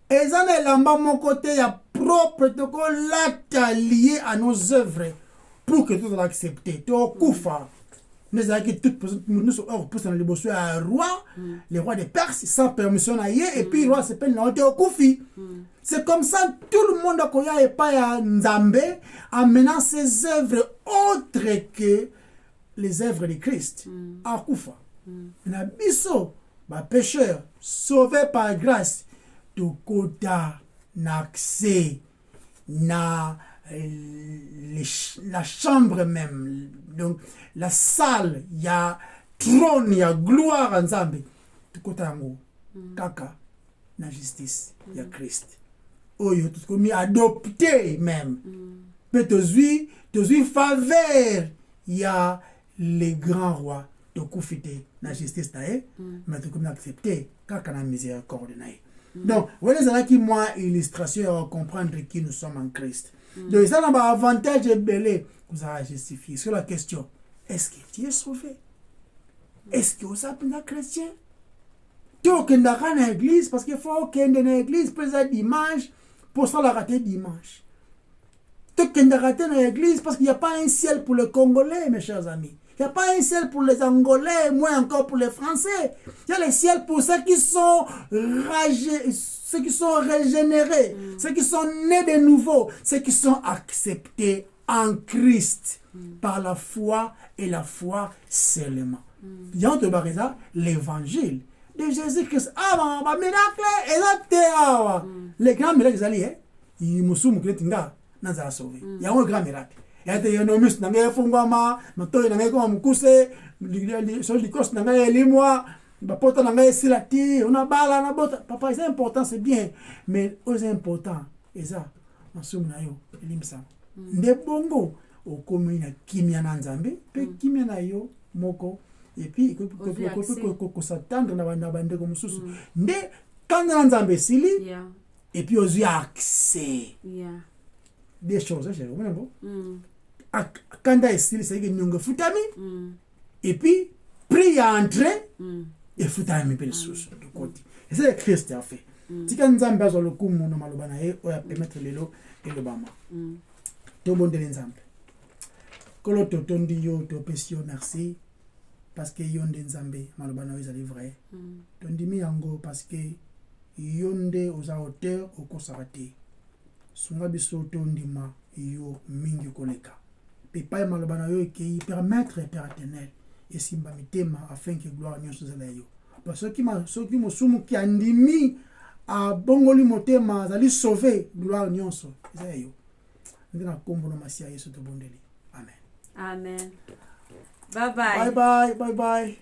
Speaker 1: Et ça lamba mon côté ya propre to ko lata lié à nos œuvres. Pour que tout soit accepté. Tu as koufa. Nous avons nous sommes dans le bossu à roi, le roi des Perses, sans permission à et puis le roi s'appelle Naote Okufi. C'est comme ça, tout le monde a connu et pas à Nzambe, amenant ses œuvres autres que les œuvres de Christ. À Koufa. Na biso, ma pécheur, sauvé par grâce, de kota, n'accès, na la chambre même, donc la salle, il y a trône, il y a gloire en Zambie. Tout côté yango, kaka, na justice, il y a Christ. Oyo, tout comme adopté même. Mais tu faveur, il y a les grands rois de Koufité, la justice tae, mais tu comme accepté, kaka na miséricorde nae. Donc, voilà ça qui moi illustration à comprendre qui nous sommes en Christ. Donc, ça n'a pas avantage et belé, vous avez justifié. Sur la question, est-ce que tu es sauvé? Est-ce que vous êtes un chrétien? Tu es dans l'église parce qu'il faut qu'il y ait dans l'église pour ça dimanche, pour ça la rater dimanche. Tu es dans l'église parce qu'il n'y a pas un ciel pour les Congolais, mes chers amis. Il n'y a pas un ciel pour les Angolais, moins encore pour les Français. Il y a le ciel pour ceux qui sont régénérés, ceux qui sont nés de nouveau, ceux qui sont acceptés en Christ par la foi et la foi seulement. Il y a l'évangile de Jésus-Christ. Ah, bah, miracle, les grands miracles, ils me sont sauvé. Il y a un grand miracle. Yate yonomis na ngai fungwama matoi na ngai ko mukuse so likos na ngai elimwa bapota na ngai silati una bala na bota papa c'est important c'est bien mais c'est important eza masumu na yo elimsa nde bongo okomi na kimia na nzambe pe kimia na yo moko et puis ko s'attendre na bande ko mususu nde kanda na nzambe sili et puis ozu accès des choses j'ai vraiment quand il style c'est que nous futami et puis prie à entrer et futami per sous de côté et c'est Christ a fait tika nzambe azo lokumu na maloba na ye oya permettre lelo et le bama to bonde nzambe kolo to tondi yo to pesio merci parce que yonde nzambe maloba na ezali vrai tondi mi yango parce que yonde aux hauteur au kosarate sunga biso tondima yo mingi koleka pepa maloba na yo ki permettre Père éternel et simba mitema afin que gloire nyonso zala yo parce que soki mosumu ki andimi a bongoli motema azali sauver gloire nyonso zala yo ndina kombo na masia yesu to bondeli amen
Speaker 2: bye bye